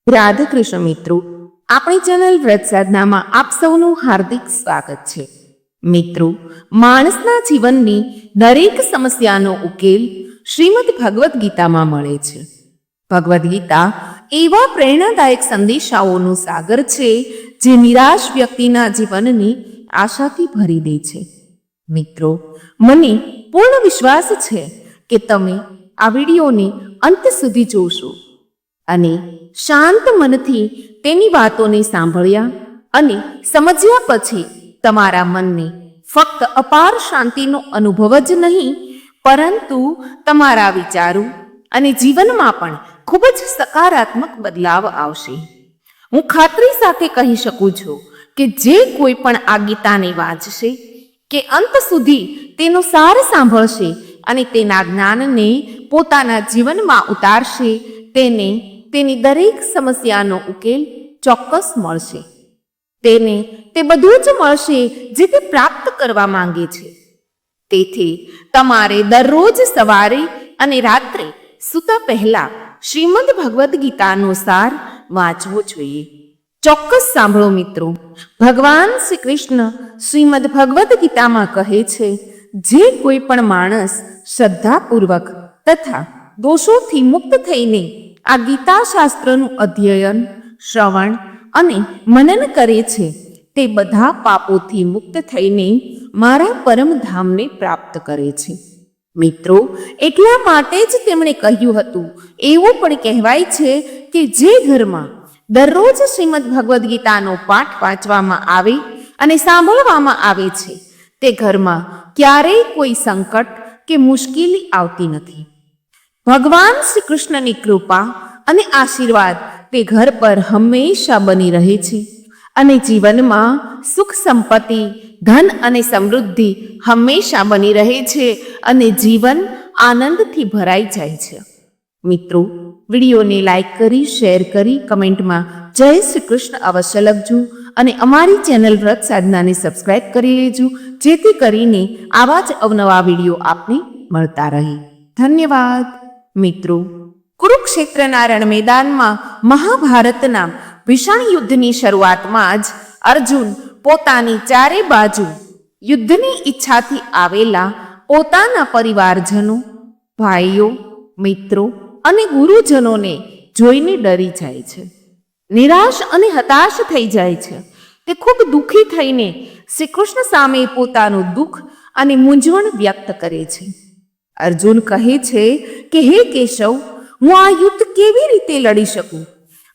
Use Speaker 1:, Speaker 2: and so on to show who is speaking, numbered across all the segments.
Speaker 1: રાધા કૃષ્ણ મિત્રો, આપણી ચેનલ વ્રત સાધનામાં આપ સૌનું હાર્દિક સ્વાગત છે. મિત્રો, માણસના જીવનની દરેક સમસ્યાનો ઉકેલ શ્રીમદ ભગવદ્ ગીતામાં મળે છે. ભગવદ્ ગીતા એવા પ્રેરણાદાયક સંદેશાઓનો સાગર છે જે નિરાશ વ્યક્તિના જીવનની આશાથી ભરી દે છે. મિત્રો, મને પૂર્ણ વિશ્વાસ છે કે તમે આ વિડીયોને અંત સુધી જોશો અને શાંત મનથી તેની વાતોને સાંભળ્યા અને સમજ્યા પછી તમારા મનને ફક્ત અપાર શાંતિનો અનુભવ જ નહીં, પરંતુ તમારા વિચારો અને જીવનમાં પણ ખૂબ જ સકારાત્મક બદલાવ આવશે. હું ખાતરી સાથે કહી શકું છું કે જે કોઈ પણ આ ગીતાને વાંચશે કે અંત સુધી તેનો સાર સાંભળશે અને તેના જ્ઞાનને પોતાના જીવનમાં ઉતારશે, તેને તેની દરેક સમસ્યાનો ઉકેલ ચોક્કસ મળશે. તેને તે બધું જ મળશે જે તે પ્રાપ્ત કરવા માંગે છે. તેથી તમારે દરરોજ સવારે અને રાત્રે સૂતા પહેલા શ્રીમદ ભગવદ્ ગીતાનો સાર વાંચવો જોઈએ. ચોક્કસ સાંભળો મિત્રો, ભગવાન શ્રી કૃષ્ણ શ્રીમદ ભગવદ્ ગીતામાં કહે છે, જે કોઈ પણ માણસ શ્રદ્ધાપૂર્વક તથા દોષોથી મુક્ત થઈને આ ગીતા શાસ્ત્રનું અધ્યયન, શ્રવણ અને મનન કરે છે, તે બધા પાપોથી મુક્ત થઈને મારા પરમધામને પ્રાપ્ત કરે છે. મિત્રો, એટલા માટે જ તેમણે કહ્યું હતું, એવું પણ કહેવાય છે કે જે ઘરમાં દરરોજ શ્રીમદ ભગવદ્ ગીતાનો પાઠ વાંચવામાં આવે અને સાંભળવામાં આવે છે, તે ઘરમાં ક્યારેય કોઈ સંકટ કે મુશ્કેલી આવતી નથી. ભગવાન શ્રી કૃષ્ણની કૃપા અને આશીર્વાદ તે ઘર પર હંમેશા બની રહે છે અને જીવનમાં સુખ સંપત્તિ, ધન અને સમૃદ્ધિ હંમેશા બની રહે છે અને જીવન આનંદથી ભરાઈ જાય છે. મિત્રો, વિડીયોને લાઈક કરી, શેર કરી, કમેન્ટમાં જય શ્રી કૃષ્ણ અવશ્ય લખજો અને અમારી ચેનલ વ્રત સાધનાને સબસ્ક્રાઇબ કરી લેજો, જેથી કરીને આવા જ અવનવા વિડીયો આપને મળતા રહે. ધન્યવાદ. મિત્રો, કુરુક્ષેત્રના રણ મેદાનમાં મહાભારતના ભીષણ યુદ્ધની શરૂઆતમાં જ અર્જુન પોતાની ચારે બાજુ યુદ્ધની ઈચ્છાથી આવેલા પોતાના પરિવારજનો, ભાઈઓ, મિત્રો અને ગુરુજનોને જોઈને ડરી જાય છે, નિરાશ અને હતાશ થઈ જાય છે. તે ખૂબ દુઃખી થઈને શ્રી કૃષ્ણ સામે પોતાનું દુઃખ અને મૂંઝવણ વ્યક્ત કરે છે. અર્જુન કહે છે કે હે કેશવ, હું આ યુદ્ધ કેવી રીતે લડી શકું?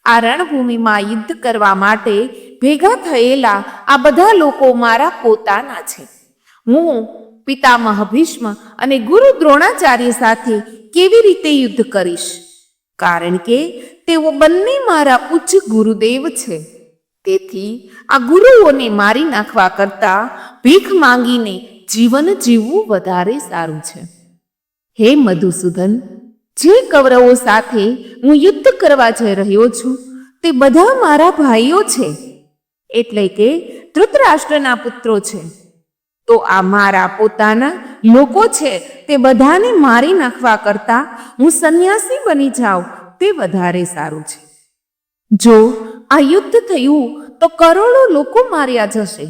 Speaker 1: આ રણભૂમિમાં યુદ્ધ કરવા માટે ભેગા થયેલા આ બધા લોકો મારા પોતાના છે. હું પિતામહ ભીષ્મ અને ગુરુ દ્રોણાચાર્ય સાથે કેવી રીતે યુદ્ધ કરીશ? કારણ કે તેઓ બંને મારા ઉચ્ચ ગુરુદેવ છે. તેથી આ ગુરુઓને મારી નાખવા કરતાં ભીખ માંગીને જીવન જીવવું વધારે સારું છે. હે મધુસૂદન, જે કૌરવો સાથે હું યુદ્ધ કરવા જઈ રહ્યો છું તે બધા મારા ભાઈઓ છે, એટલે કે ધૃતરાષ્ટ્રના પુત્રો છે. તો આ મારા પોતાના લોકો છે, તે બધાને મારી નાખવા કરતાં હું સંન્યાસી બની જાઉં તે વધારે સારું છે. જો આ યુદ્ધ થયું તો કરોડો લોકો માર્યા જશે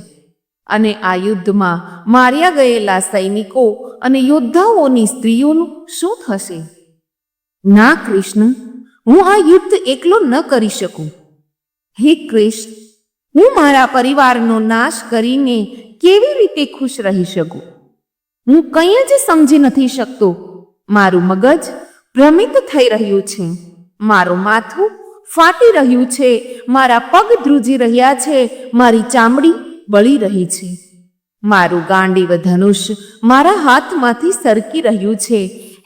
Speaker 1: અને આ યુદ્ધમાં માર્યા ગયેલા સૈનિકો અને યોદ્ધાઓની સ્ત્રીઓનું શું થશે? ના કૃષ્ણ, હું આ યુદ્ધ એકલો ન કરી શકું. હે કૃષ્ણ, હું મારા પરિવારનો નાશ કરીને કેવી રીતે ખુશ રહી શકું? હું કંઈ જ સમજી નથી શકતો. મારું મગજ ભ્રમિત થઈ રહ્યું છે, મારું માથું ફાટી રહ્યું છે, મારા પગ ધ્રુજી રહ્યા છે, મારી ચામડી બળી રહી છે, મારું ગાંડીવ ધનુષ મારા હાથમાંથી સરકી રહ્યું છે.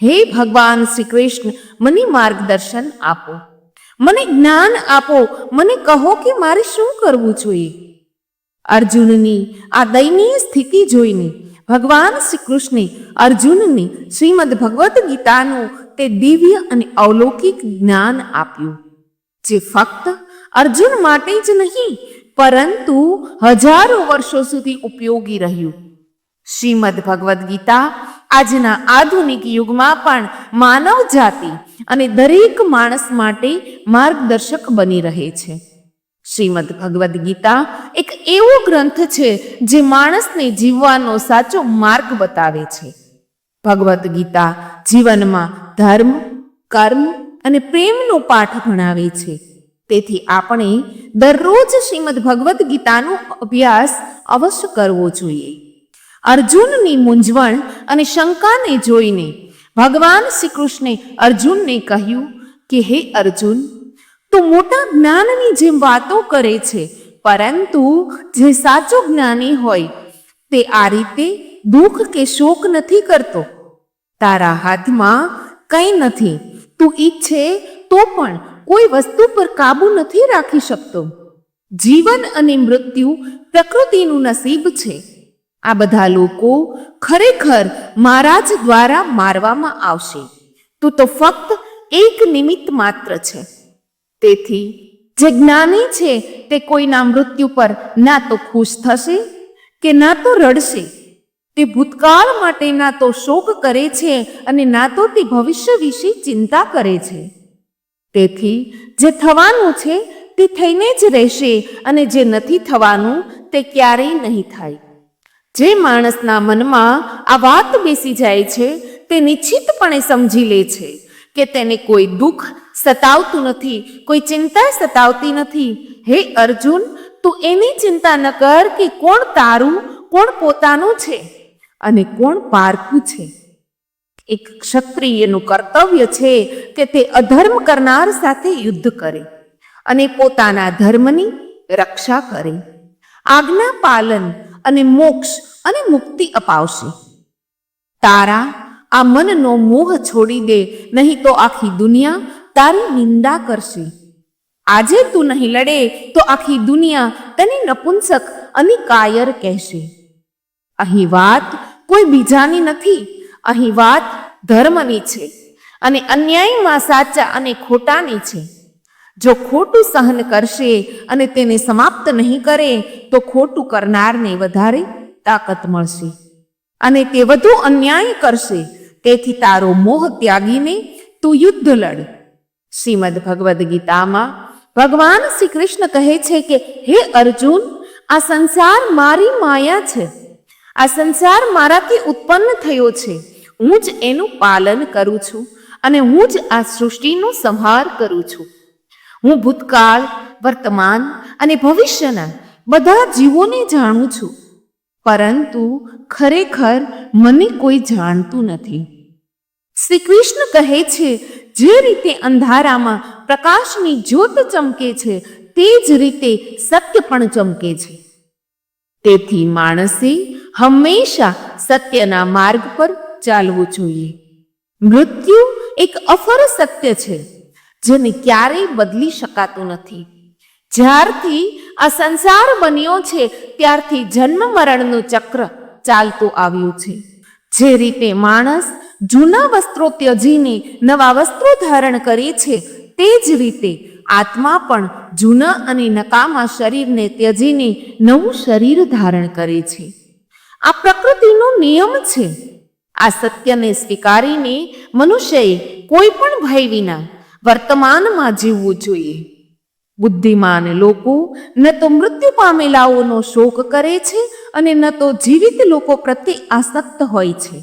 Speaker 1: હે ભગવાન શ્રી કૃષ્ણ, મને માર્ગદર્શન આપો, મને જ્ઞાન આપો, મને કહો કે મારે શું કરવું જોઈએ? અર્જુનની આ દયનીય સ્થિતિ જોઈને ભગવાન શ્રી કૃષ્ણે અર્જુનને શ્રીમદ ભગવદ્ ગીતાનું તે દિવ્ય અને અલૌકિક જ્ઞાન આપ્યું, જે ફક્ત અર્જુન માટે જ નહીં પરંતુ હજારો વર્ષો સુધી ઉપયોગી રહ્યું. શ્રીમદ ભગવદ્ ગીતા આજના આધુનિક યુગમાં પણ માનવ જાતિ અને દરેક માણસ માટે માર્ગદર્શક બની રહે છે. શ્રીમદ ભગવદ્ ગીતા એક એવો ગ્રંથ છે જે માણસને જીવવાનો સાચો માર્ગ બતાવે છે. ભગવદ્ ગીતા જીવનમાં ધર્મ, કર્મ અને પ્રેમનો પાઠ ભણાવે છે. તેથી આપણે દરરોજ શ્રીમદ ભગવદ્ ગીતાનો અભ્યાસ અવશ્ય કરવો જોઈએ. અર્જુનની મૂંઝવણ અને શંકાને જોઈને ભગવાન શ્રી કૃષ્ણે અર્જુનને કહ્યું કે હે અર્જુન, તું મોટા જ્ઞાનની જેમ વાતો કરે છે, પરંતુ જે સાચો જ્ઞાની હોય તે આ રીતે દુઃખ કે શોક નથી કરતો. તારા હાથમાં કંઈ નથી. તું ઈચ્છે તો પણ કોઈ વસ્તુ પર કાબુ નથી રાખી શકતો. જીવન અને મૃત્યુ પ્રકૃતિનું નસીબ છે. આ બધા લોકો ખરેખર મારા જ દ્વારા મારવામાં આવશે. તું તો ફક્ત એક નિમિત્ત માત્ર છે. તેથી જે જ્ઞાની છે તે કોઈના મૃત્યુ પર ના તો ખુશ થશે કે ના તો રડશે. તે ભૂતકાળ માટે ના તો શોક કરે છે અને ના તો તે ભવિષ્ય વિશે ચિંતા કરે છે. તેથી જે થવાનું છે તે થઈને જ રહેશે અને જે નથી થવાનું તે ક્યારેય નહીં થાય. જે માણસના મનમાં આ વાત બેસી જાય છે તે નિશ્ચિતપણે સમજી લે છે કે તેને કોઈ દુઃખ સતાવતું નથી, કોઈ ચિંતા સતાવતી નથી. હે અર્જુન, તું એની ચિંતા ન કર કે કોણ તારું, કોણ પોતાનું છે અને કોણ પારખું છે. એક ક્ષત્રિયનું કર્તવ્ય છે કે તે અધર્મ કરનાર સાથે યુદ્ધ કરે અને પોતાના ધર્મની રક્ષા કરે. આજ્ઞા પાલન અને મોક્ષ અને મુક્તિ અપાવશે. તારા આ મનનો મોહ છોડી દે, નહીં તો આખી દુનિયા તારી નિંદા કરશે. આજે તું નહીં લડે તો આખી દુનિયા તને નપુંસક અને કાયર કહેશે. અહીં વાત કોઈ બીજાની નથી. અહીં વાત ધર્મની છે અને અન્યાયમાં સાચા અને ખોટાની છે. જો ખોટું સહન કરશે અને તેને સમાપ્ત નહીં કરે તો ખોટું કરનારને વધારે તાકાત મળશે અને તે વધુ અન્યાય કરશે. તેથી તારો મોહ ત્યાગીને તું યુદ્ધ લડ. શ્રીમદ ભગવદ્ ગીતામાં ભગવાન શ્રી કૃષ્ણ કહે છે કે હે અર્જુન, આ સંસાર મારી માયા છે. આ સંસાર મારાથી ઉત્પન્ન થયો છે. હું જ એનું પાલન કરું છું અને હું જ આ સૃષ્ટિનો સંહાર કરું છું. હું ભૂતકાળ, વર્તમાન અને ભવિષ્યના બધા જીવોને જાણું છું, પરંતુ ખરેખર મને કોઈ જાણતું નથી. શ્રી કૃષ્ણ કહે છે, જે રીતે અંધારામાં પ્રકાશની જ્યોત ચમકે છે તે જ રીતે સત્ય પણ ચમકે છે. તેથી માણસે હંમેશા સત્યના માર્ગ પર ચાલવું જોઈએ. મૃત્યુ એક અફર સત્ય છે જેને ક્યારેય બદલી શકાતું નથી. જ્યારથી આ સંસાર બન્યો છે ત્યારથી જન્મ મરણનું ચક્ર ચાલતું આવ્યું છે. જે રીતે માણસ જૂના વસ્ત્રો ત્યજીને નવા વસ્ત્રો ધારણ કરે છે, તે જ રીતે આત્મા પણ જૂના અને નકામા શરીરને ત્યજીને નવું શરીર ધારણ કરે છે. આ પ્રકૃતિનો નિયમ છે. આ સત્યને સ્વીકારીને મનુષ્યએ કોઈ પણ ભય વિના વર્તમાનમાં જીવવું જોઈએ. બુદ્ધિમાન લોકો ન તો મૃત્યુ પામેલાઓનો શોક કરે છે અને ન તો જીવિત લોકો પ્રત્યે આસક્ત હોય છે,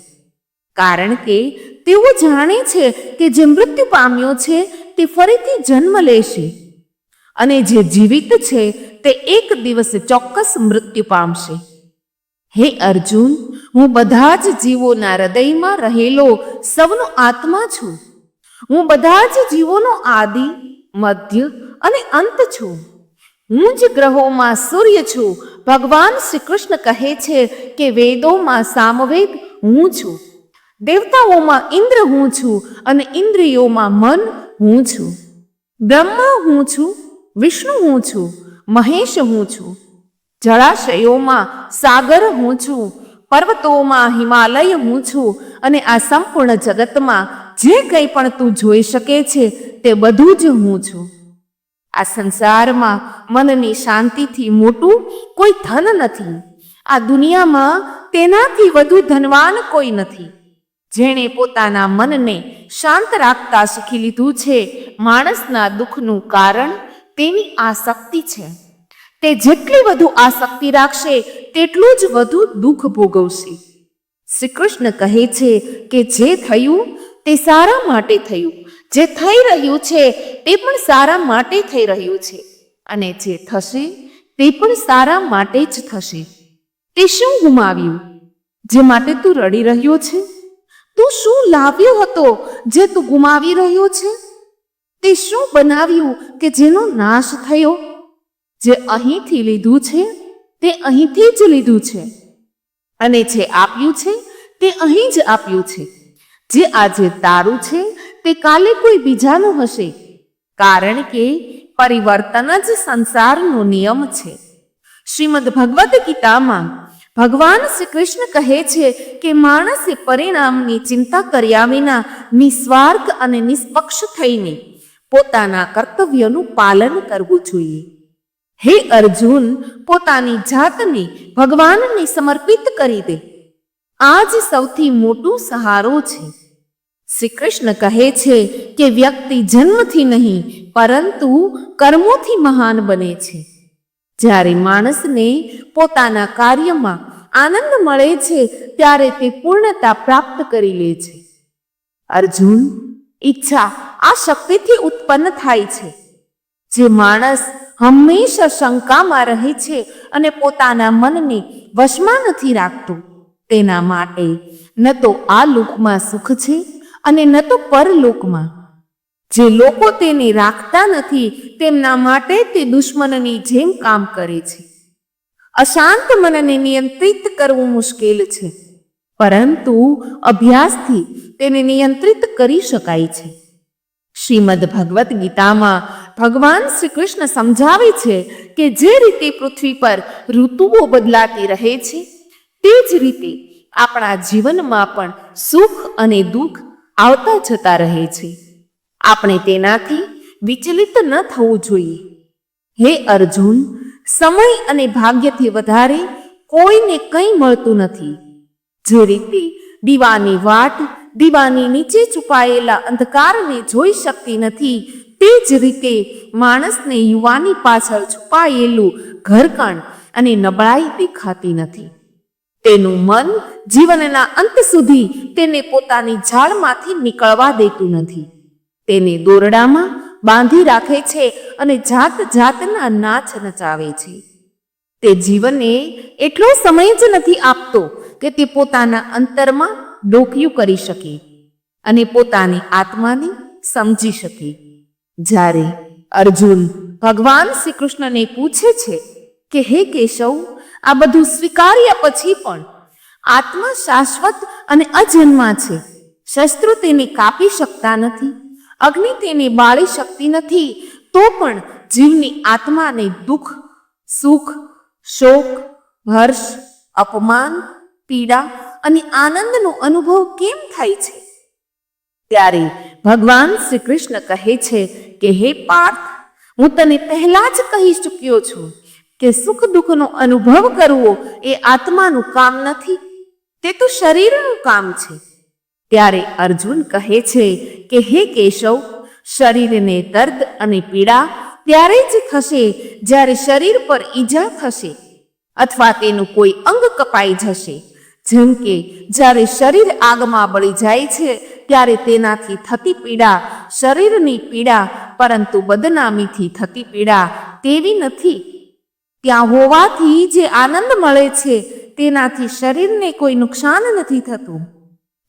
Speaker 1: કારણ કે તેઓ જાણે છે કે જે મૃત્યુ પામ્યો છે તે ફરીથી જન્મ લેશે અને જે જીવિત છે તે એક દિવસે ચોક્કસ મૃત્યુ પામશે. હે અર્જુન, હું બધા જ જીવોના હૃદયમાં રહેલો સૌનો આત્મા છું. હું બધા જ જીવોનો આદિ, મધ્ય અને અંત છું. હું જ ગ્રહોમાં સૂર્ય છું. ભગવાન શ્રી કૃષ્ણ કહે છે કે વેદોમાં સામવેદ હું છું, દેવતાઓમાં ઇન્દ્ર હું છું અને ઇન્દ્રિયોમાં મન હું છું. બ્રહ્મા હું છું, વિષ્ણુ હું છું, મહેશ હું છું. જળાશયોમાં સાગર હું છું, પર્વતોમાં હિમાલય હું છું અને આ સંપૂર્ણ જગતમાં જે કંઈ પણ તું જોઈ શકે છે તે બધું જ હું છું. આ સંસારમાં મનની શાંતિથી મોટું કોઈ ધન નથી. આ દુનિયામાં તેનાથી વધુ ધનવાન કોઈ નથી. જેણે પોતાના મનને શાંત રાખતા શીખી લીધું છે, માણસના દુઃખનું કારણ તેની આસક્તિ છે. તે જેટલી વધુ આસક્તિ રાખશે તેટલું જ વધુ દુઃખ ભોગવશે. શ્રી કૃષ્ણ કહે છે કે જે થયું તે સારા માટે થયું, જે થઈ રહ્યું છે તે પણ સારા માટે થઈ રહ્યું છે, અને જે થશે તે પણ સારા માટે જ થશે. તે શું ગુમાવ્યું જે માટે તું રડી રહ્યો છે? તું શું લાવ્યો હતો જે તું ગુમાવી રહ્યો છે? તે શું બનાવ્યું કે જેનો નાશ થયો? જે અહીંથી લીધું છે તે અહીંથી જ લીધું છે, અને જે આપ્યું છે તે અહીં જ આપ્યું છે. જે આજે તારું છે તે કાલે કોઈ બીજાનું હશે, કારણ કે પરિવર્તન જ સંસારનો નિયમ છે. શ્રીમદ ભગવદ્ ગીતામાં ભગવાન શ્રી કૃષ્ણ કહે છે કે માણસે પરિણામની ચિંતા કર્યા વિના નિસ્વાર્થ અને નિષ્પક્ષ થઈને પોતાના કર્તવ્યનું પાલન કરવું જોઈએ. હે અર્જુન, પોતાની જાતને ભગવાનને સમર્પિત કરી દે. આ જ સૌથી મોટું સહારો છે. શ્રી કૃષ્ણ કહે છે કે વ્યક્તિ જન્મથી નહીં પરંતુ કર્મોથી મહાન બને છે. જ્યારે માણસને પોતાના કાર્યમાં આનંદ મળે છે ત્યારે તે પૂર્ણતા પ્રાપ્ત કરી લે છે. અર્જુન, ઈચ્છા આ શક્તિથી ઉત્પન્ન થાય છે. જે માણસ હંમેશા શંકામાં રહે છે અને પોતાના મનને વશમાં નથી રાખતો, તેના માટે ન તો આ લોકમાં સુખ છે અને ન તો પરલોકમાં. જે લોકો તેને રાખતા નથી તેમના માટે તે દુશ્મનની જેમ કામ કરે છે. અશાંત મનને નિયંત્રિત કરવું મુશ્કેલ છે, પરંતુ અભ્યાસથી તેને નિયંત્રિત કરી શકાય છે. શ્રીમદ ભગવદ્ ગીતામાં ભગવાન શ્રી કૃષ્ણ સમજાવે છે કે જે રીતે પૃથ્વી પર ઋતુઓ બદલાતી રહે છે તે જ રીતે આપણા જીવનમાં પણ સુખ અને દુઃખ આવતા જતા રહે છે. આપણે તેનાથી વિચલિત ન થવું જોઈએ. હે અર્જુન, સમય અને ભાગ્યથી વધારે કોઈને કંઈ મળતું નથી. જે રીતે દીવાની વાટ દીવાની નીચે છુપાયેલા અંધકારને જોઈ શકતી નથી, તે જ રીતે માણસને યુવાની પાછળ છુપાયેલું ઘરકાણ અને નબળાઈ દેખાતી નથી. તેનું મન જીવનના અંત સુધી તેને પોતાની ઝાડમાંથી નીકળવા દેતું નથી. તેને દોરડામાં બાંધી રાખે છે અને જાત જાતના નાચ નચાવે છે. તે જીવનને એટલો સમય જ નથી આપતો કે તે પોતાના અંતરમાં ડોકિયું કરી શકે અને પોતાની આત્માને સમજી શકે. જ્યારે અર્જુન ભગવાન શ્રી કૃષ્ણને પૂછે છે કે હે કેશવ, આ બધું સ્વીકાર્યા પછી પણ આત્મા શાશ્વત અને અજન્મા છે. શસ્ત્રો તેને કાપી શકતા નથી, અગ્નિ તેને બાળી શકતી નથી, તો પણ જીવની આત્માને દુઃખ, સુખ, શોક, હર્ષ, અપમાન, પીડા અને આનંદનો અનુભવ કેમ થાય છે? ત્યારે ભગવાન શ્રી કૃષ્ણ કહે છે કે હે પાર્થ, હું તને પહેલા જ કહી ચૂક્યો છું કે સુખ દુઃખનો અનુભવ કરવો એ આત્માનું કામ નથી, તે તો શરીરનું કામ છે. ત્યારે અર્જુન કહે છે કે હે કેશવ, શરીરને દર્દ અને પીડા ત્યારે જ થશે જ્યારે શરીર પર ઈજા થશે અથવા તેનું કોઈ અંગ કપાઈ જશે. જેમ કે જ્યારે શરીર આગમાં બળી જાય છે ત્યારે તેનાથી થતી પીડા શરીરની પીડા, પરંતુ બદનામીથી થતી પીડા તેવી નથી. ત્યાં હોવાથી જે આનંદ મળે છે તેનાથી શરીરને કોઈ નુકસાન નથી થતું.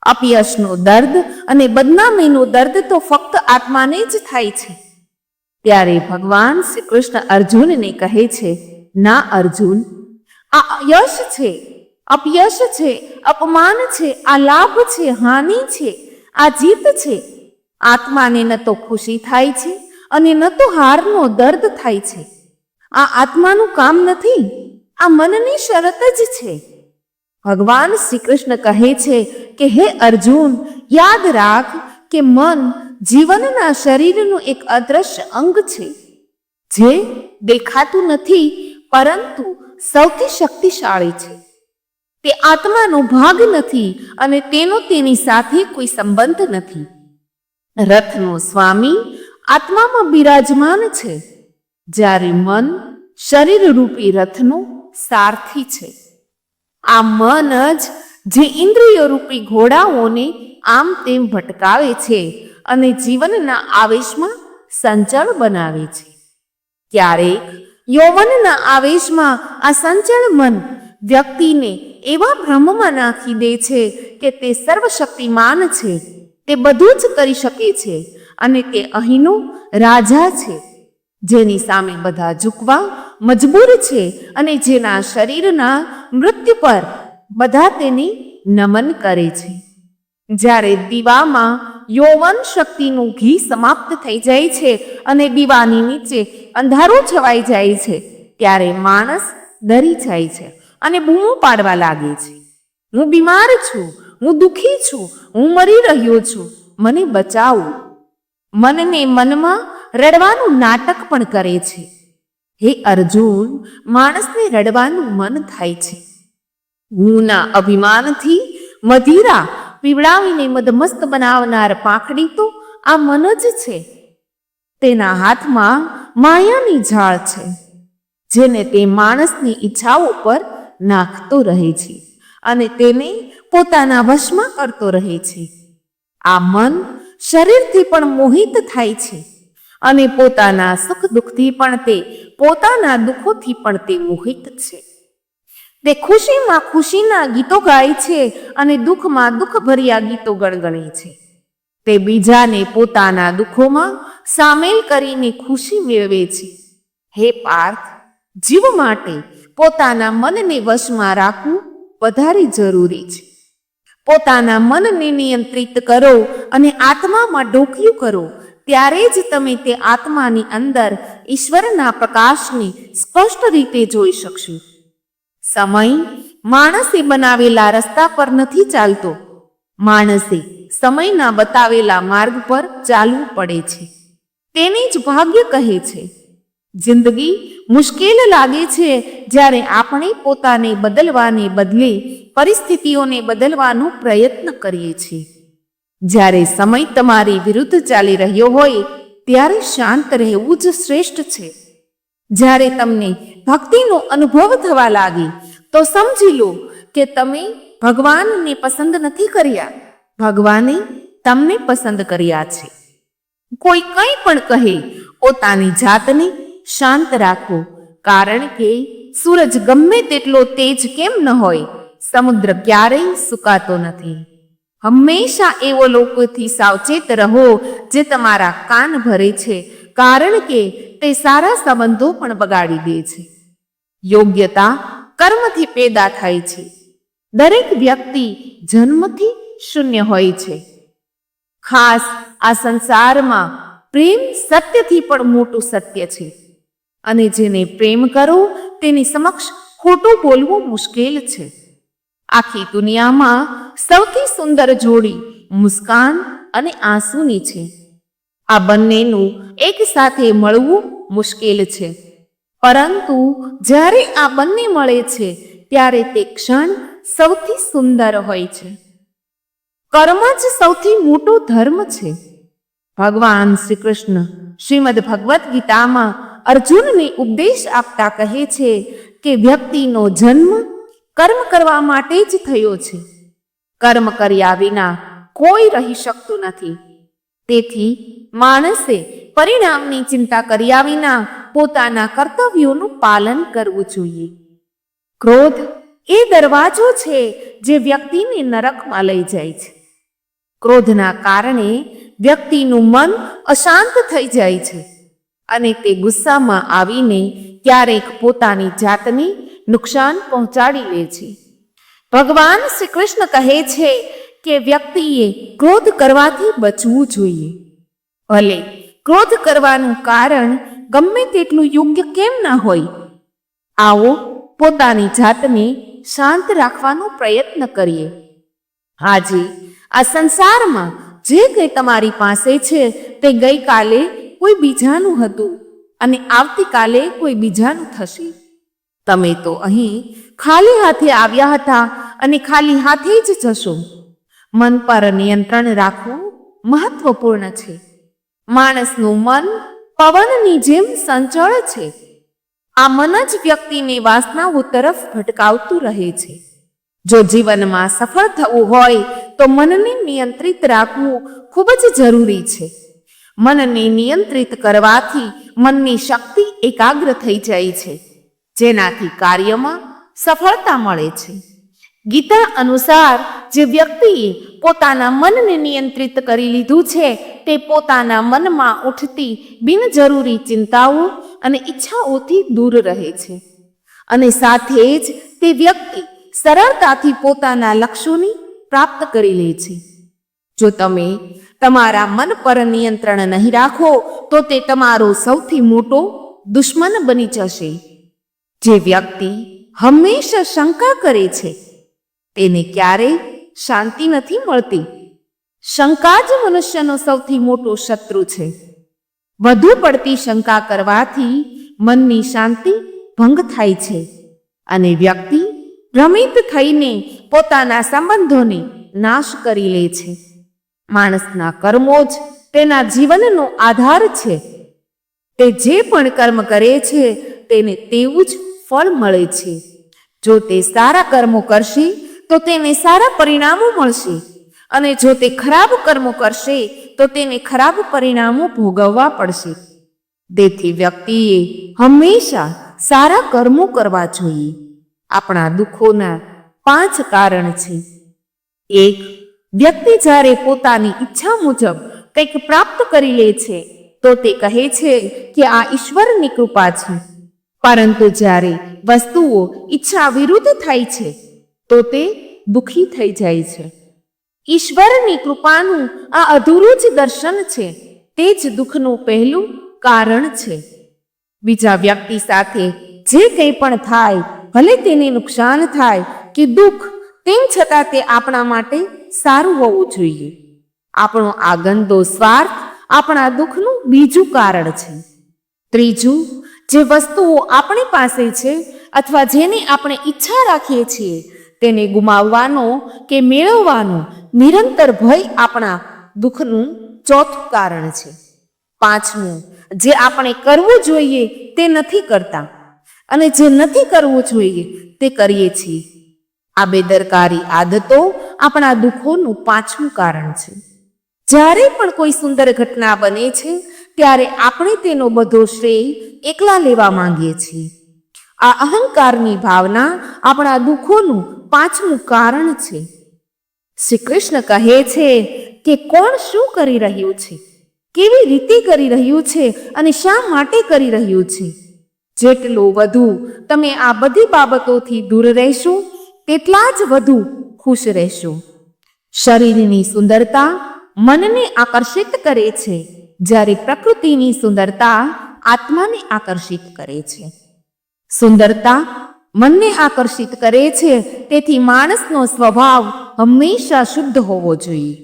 Speaker 1: અપયશનો દર્દ અને બદનામીનું દર્દ તો ફક્ત આત્માને જ થાય છે. ત્યારે ભગવાન શ્રી કૃષ્ણ અર્જુનને કહે છે, ના અર્જુન, આ યશ છે, અપયશ છે, અપમાન છે, આ લાભ છે, હાનિ છે, આ જીત છે. આત્માને ન તો ખુશી થાય છે અને ન તો હારનો દર્દ થાય છે. આ આત્માનું કામ નથી, આ મનની શરત જ છે. ભગવાન શ્રી કૃષ્ણ કહે છે કે હે અર્જુન, યાદ રાખ કે મન જીવનના શરીરનું એક અદ્રશ્ય અંગ છે, જે દેખાતું નથી પરંતુ સૌથી શક્તિશાળી છે. તે આત્માનો ભાગ નથી અને તેનો તેની સાથે કોઈ સંબંધ નથી. રથનો સ્વામી આત્મામાં બિરાજમાન છે, જ્યારે મન શરીર રૂપી રથનો સારથી છે. આ મન જ જે ઇન્દ્રિય રૂપી ઘોડાઓને આમ તેમ ભટકાવે છે અને જીવનના આવેશમાં સંચળ બનાવે છે. ક્યારેક યૌવનના આવેશમાં આ સંચળ મન વ્યક્તિને એવા ભ્રમમાં નાખી દે છે કે તે સર્વશક્તિમાન છે, તે બધું જ કરી શકે છે અને તે અહીંનો રાજા છે, જેની સામે બધા ઝૂકવા મજબૂર છે અને જેના શરીરના મૃત્યુ પર બધા તેને નમન કરે છે. જ્યારે દીવામાં યૌવન શક્તિનું ઘી સમાપ્ત થઈ જાય છે અને દીવાની નીચે અંધારું છવાઈ જાય છે, ત્યારે માણસ ડરી જાય છે અને બૂમો પાડવા લાગે છે, હું બીમાર છું, હું દુઃખી છું, હું મરી રહ્યો છું, મને બચાવો. મનને મનમાં રડવાનું નાટક પણ કરે છે. હે અર્જુન, માણસને રડવાનું મન થાય છે. હુંના અભિમાનથી મદિરા પીવડાવીને મદમસ્ત બનાવનાર પાંખડી તો આ મન જ છે. તેના હાથમાં માયાની ઝાળ છે, જેને તે માણસની ઈચ્છાઓ પર નાખતો રહે છે અને તેને પોતાના વશમાં કરતો રહે છે. આ મન શરીરથી પણ મોહિત થાય છે અને પોતાના સુખ દુઃખથી પણ તે પોતાના દુઃખોથી પણ તે મોહિત છે. તે ખુશીમાં ખુશીના ગીતો ગાય છે અને દુઃખમાં દુઃખભર્યા ગીતો ગણગણે છે. તે બીજાને પોતાના દુઃખોમાં સામેલ કરીને ખુશી મેળવે છે. હે પાર્થ, જીવ માટે પોતાના મનને વશમાં રાખવું વધારે જરૂરી છે. પોતાના મનને નિયંત્રિત કરો અને આત્મામાં ડોકિયું કરો, ત્યારે જ તમે તે આત્માની અંદર ઈશ્વરના પ્રકાશને સ્પષ્ટ રીતે જોઈ શકશો. સમય માણસે બનાવેલા રસ્તા પર નથી ચાલતો, માણસે સમયના બતાવેલા માર્ગ પર ચાલવું પડે છે. તેને જ ભાગ્ય કહે છે. જિંદગી મુશ્કેલ લાગે છે જ્યારે આપણે પોતાને બદલવાને બદલે પરિસ્થિતિઓને બદલવાનો પ્રયત્ન કરીએ છીએ. જ્યારે સમય તમારી વિરુદ્ધ ચાલી રહ્યો હોય ત્યારે શાંત રહેવું જ શ્રેષ્ઠ છે. જ્યારે તમને ભક્તિનો અનુભવ થવા લાગે તો સમજી લો કે તમે ભગવાનને પસંદ નથી કર્યા, ભગવાને તમને પસંદ કર્યા છે. કોઈ કંઈ પણ કહે, પોતાની જાતને શાંત રાખો, કારણ કે સૂરજ ગમે તેટલો તેજ કેમ ન હોય, સમુદ્ર ક્યારેય સુકાતો નથી. હંમેશા એવો લોકોથી સાવચેત રહો જે તમારા કાન ભરે છે, કારણ કે તે સારા સંબંધો પણ બગાડી દે છે. યોગ્યતા કર્મથી પેદા થાય છે. દરેક વ્યક્તિ જન્મથી શૂન્ય હોય છે. ખાસ આ સંસારમાં પ્રેમ સત્યથી પણ મોટું સત્ય છે અને જેને પ્રેમ કરો તેની સમક્ષ ખોટું બોલવું મુશ્કેલ છે. આખી દુનિયામાં સૌથી સુંદર જોડી મુસ્કાન અને આંસુની છે. આ બંનેનું એક સાથે મળવું મુશ્કેલ છે, પરંતુ જ્યારે આ બંને મળે છે ત્યારે તે ક્ષણ સૌથી સુંદર હોય છે. કર્મ જ સૌથી મોટો ધર્મ છે. ભગવાન શ્રી કૃષ્ણ શ્રીમદ ભગવદ્ ગીતામાં અર્જુનને ઉપદેશ આપતા કહે છે કે વ્યક્તિનો જન્મ કર્મ કરવા માટે જ થયો છે. કર્મ કર્યા વિના કોઈ રહી શકતું નથી. તેથી માણસે પરિણામની ચિંતા કર્યા વિના પોતાના કર્તવ્યોનું પાલન કરવું જોઈએ. ક્રોધ એ દરવાજો છે જે વ્યક્તિને નરકમાં લઈ જાય છે. ક્રોધના કારણે વ્યક્તિનું મન અશાંત થઈ જાય છે અને તે ગુસ્સામાં આવીને ક્યારેક પોતાની જાતને નુકસાન પહોંચાડી લે છે. ભગવાન શ્રી કૃષ્ણ કહે છે કે વ્યક્તિએ ક્રોધ કરવાથી બચવું જોઈએ. ભલે ક્રોધ કરવાનું કારણ ગમે તેટલું યોગ્ય કેમ ના હોય, આવો પોતાની જાતને શાંત રાખવાનો પ્રયત્ન કરીએ. આજે આ સંસારમાં જે કંઈ તમારી પાસે છે તે ગઈકાલે કોઈ બીજાનું હતું અને આવતીકાલે કોઈ બીજાનું થશે. તમે તો અહીં ખાલી હાથે આવ્યા હતા અને ખાલી હાથે જ જશો. મન પર નિયંત્રણ રાખવું મહત્વપૂર્ણ છે. માણસનું મન પવનની જેમ સંચળ છે. આ મન જ વ્યક્તિને વાસનાઓ તરફ ભટકાવતું રહે છે. જો જીવનમાં સફળ થવું હોય તો મનને નિયંત્રિત રાખવું ખૂબ જ જરૂરી છે. મનને નિયંત્રિત કરવાથી મનની શક્તિ એકાગ્ર થઈ જાય છે, જેનાથી કાર્યમાં સફળતા મળે છે. ગીતા અનુસાર જે વ્યક્તિએ પોતાના મનને નિયંત્રિત કરી લીધું છે તે પોતાના મનમાં ઉઠતી બિનજરૂરી ચિંતાઓ અને ઈચ્છાઓથી દૂર રહે છે, અને સાથે જ તે વ્યક્તિ સરળતાથી પોતાના લક્ષ્યોની પ્રાપ્ત કરી લે છે. જો તમે તમારા મન પર નિયંત્રણ નહીં રાખો તો તે તમારો સૌથી મોટો દુશ્મન બની જશે. જે વ્યક્તિ હંમેશા શંકા કરે છે તેને ક્યારેય શાંતિ નથી મળતી. શંકા જ મનુષ્યનો સૌથી મોટો શત્રુ છે. વધુ પડતી શંકા કરવાથી મનની શાંતિ ભંગ થાય છે અને વ્યક્તિ ભ્રમિત થઈને પોતાના સંબંધોને નાશ કરી લે છે. માણસના કર્મો જ તેના જીવનનો આધાર છે. તે જે પણ કર્મ કરે છે તેને તેવું જ ફળ મળે છે. જો તે સારા કર્મો કરશે તો તેને સારા પરિણામો મળશે, અને જો તે ખરાબ કર્મો કરશે તો તેને ખરાબ પરિણામો ભોગવવા પડશે. તેથી વ્યક્તિએ હંમેશા સારા કર્મો કરવા જોઈએ. આપણા દુઃખોના 5 કારણ છે. 1. વ્યક્તિ જ્યારે પોતાની ઈચ્છા મુજબ કંઈક પ્રાપ્ત કરી લે છે તો તે કહે છે કે આ ઈશ્વરની કૃપા છે, પરંતુ જ્યારે વસ્તુઓ ઈચ્છા વિરુદ્ધ થાય છે તો તે દુઃખી થઈ જાય છે. ઈશ્વરની કૃપાનું આ અધૂરું જ દર્શન છે, તે જ દુઃખનું પહેલું કારણ છે. બીજા વ્યક્તિ સાથે જે કંઈ પણ થાય, ભલે તેને નુકસાન થાય કે દુઃખ, તેમ છતાં તે આપણા માટે સારું હોવું જોઈએ. આપણો આ ગંદો સ્વાર્થ આપણા દુઃખનું બીજું કારણ છે. ત્રીજું, જે વસ્તુઓ આપણી પાસે છે અથવા જેની આપણે ઈચ્છા રાખીએ છીએ તેને ગુમાવવાનો કે મેળવવાનો નિરંતર ભય આપણા દુઃખનું ચોથું કારણ છે. 5મું, જે આપણે કરવું જોઈએ તે નથી કરતા, અને જે નથી કરવું જોઈએ તે કરીએ છીએ. આ બેદરકારી આદતો આપણા દુઃખોનું 5મું કારણ છે. જ્યારે પણ કોઈ સુંદર ઘટના બને છે ત્યારે આપણે તેનો બધો શ્રેય એકલા લેવા માંગીએ છીએ. આ અહંકારની ભાવના આપણા દુઃખોનું 5મું કારણ છે. શ્રી કૃષ્ણ કહે છે કે કોણ શું કરી રહ્યું છે, કેવી રીતે કરી રહ્યું છે અને શા માટે કરી રહ્યું છે. જેટલું વધુ તમે આ બધી બાબતોથી દૂર રહેશો તેટલા જ વધુ ખુશ રહેશો. શરીરની સુંદરતા મનને આકર્ષિત કરે છે, જ્યારે પ્રકૃતિની સુંદરતા આત્માને આકર્ષિત કરે છે. સુંદરતા મનને આકર્ષિત કરે છે, તેથી માણસનો સ્વભાવ હંમેશા શુદ્ધ હોવો જોઈએ.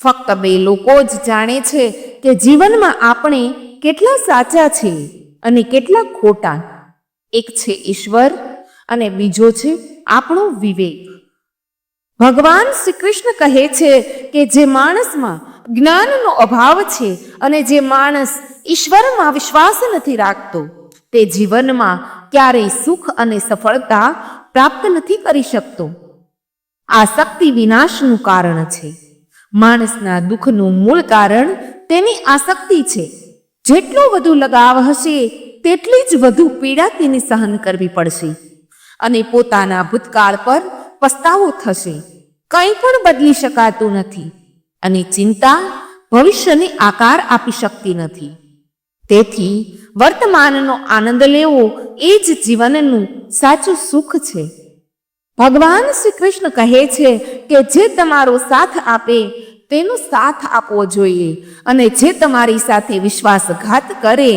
Speaker 1: ફક્ત 2 લોકો જ જાણે છે કે જીવનમાં આપણે કેટલા સાચા છીએ અને કેટલા ખોટા. એક છે ઈશ્વર અને બીજો છે આપણો વિવેક. ભગવાન શ્રી કૃષ્ણ કહે છે કે જે માણસમાં જ્ઞાનનો અભાવ છે અને જે માણસ ઈશ્વરમાં વિશ્વાસ નથી રાખતો તે જીવનમાં ક્યારેય સુખ અને સફળતા પ્રાપ્ત નથી કરી શકતો. આસક્તિ વિનાશનું કારણ છે. માણસના દુઃખનું મૂળ કારણ તેની આસક્તિ છે. જેટલો વધુ લગાવ હશે તેટલી જ વધુ પીડા તેને સહન કરવી પડશે અને પોતાના ભૂતકાળ પર પસ્તાવો થશે. કંઈ પણ બદલી શકાતું નથી અને ચિંતા ભવિષ્યને આકાર આપી શકતી નથી. તેથી વર્તમાનનો આનંદ લેવો એ જ જીવનનું સાચું સુખ છે. ભગવાન શ્રી કૃષ્ણ કહે છે કે જે તમારો સાથ આપે તેનો સાથ આપવો જોઈએ, અને જે તમારી સાથે વિશ્વાસઘાત કરે,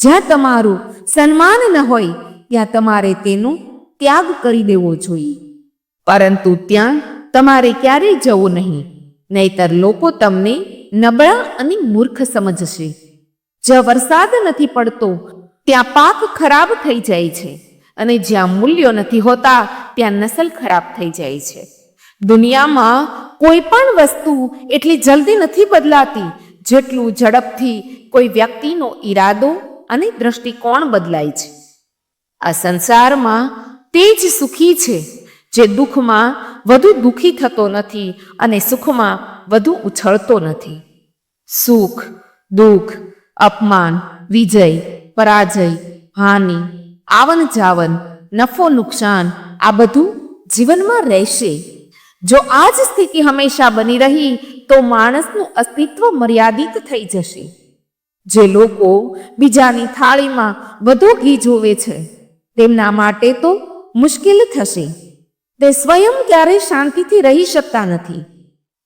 Speaker 1: જ્યાં તમારું સન્માન ન હોય ત્યાં તમારે તેનો ત્યાગ કરી દેવો જોઈએ. પરંતુ ત્યાં તમારે ક્યારેય જવું નહીં, નહીતર લોકો તમને નબળા અને મૂર્ખ સમજશે. જ્યાં વરસાદ નથી પડતો ત્યાં પાક ખરાબ થઈ જાય છે, અને જ્યાં મૂલ્યો નથી હોતા ત્યાં નસલ ખરાબ થઈ જાય છે. દુનિયામાં કોઈ પણ વસ્તુ એટલી જલ્દી નથી બદલાતી જેટલું ઝડપથી કોઈ વ્યક્તિનો ઈરાદો અને દ્રષ્ટિકોણ બદલાય છે. આ સંસારમાં તે જ સુખી છે જે દુઃખમાં વધુ દુઃખી થતો નથી અને સુખમાં વધુ ઉછળતો નથી. સુખ, દુઃખ, અપમાન, વિજય, પરાજય, હાનિ, આવન જાવન, નફો નુકસાન આ બધું જીવનમાં રહેશે. જો આ જ સ્થિતિ હંમેશા બની રહી તો માણસનું અસ્તિત્વ મર્યાદિત થઈ જશે. જે લોકો બીજાની થાળીમાં વધુ ઘી જોવે છે તેમના માટે તો મુશ્કેલ થશે. તે સ્વયં ક્યારેય શાંતિથી રહી શકતા નથી.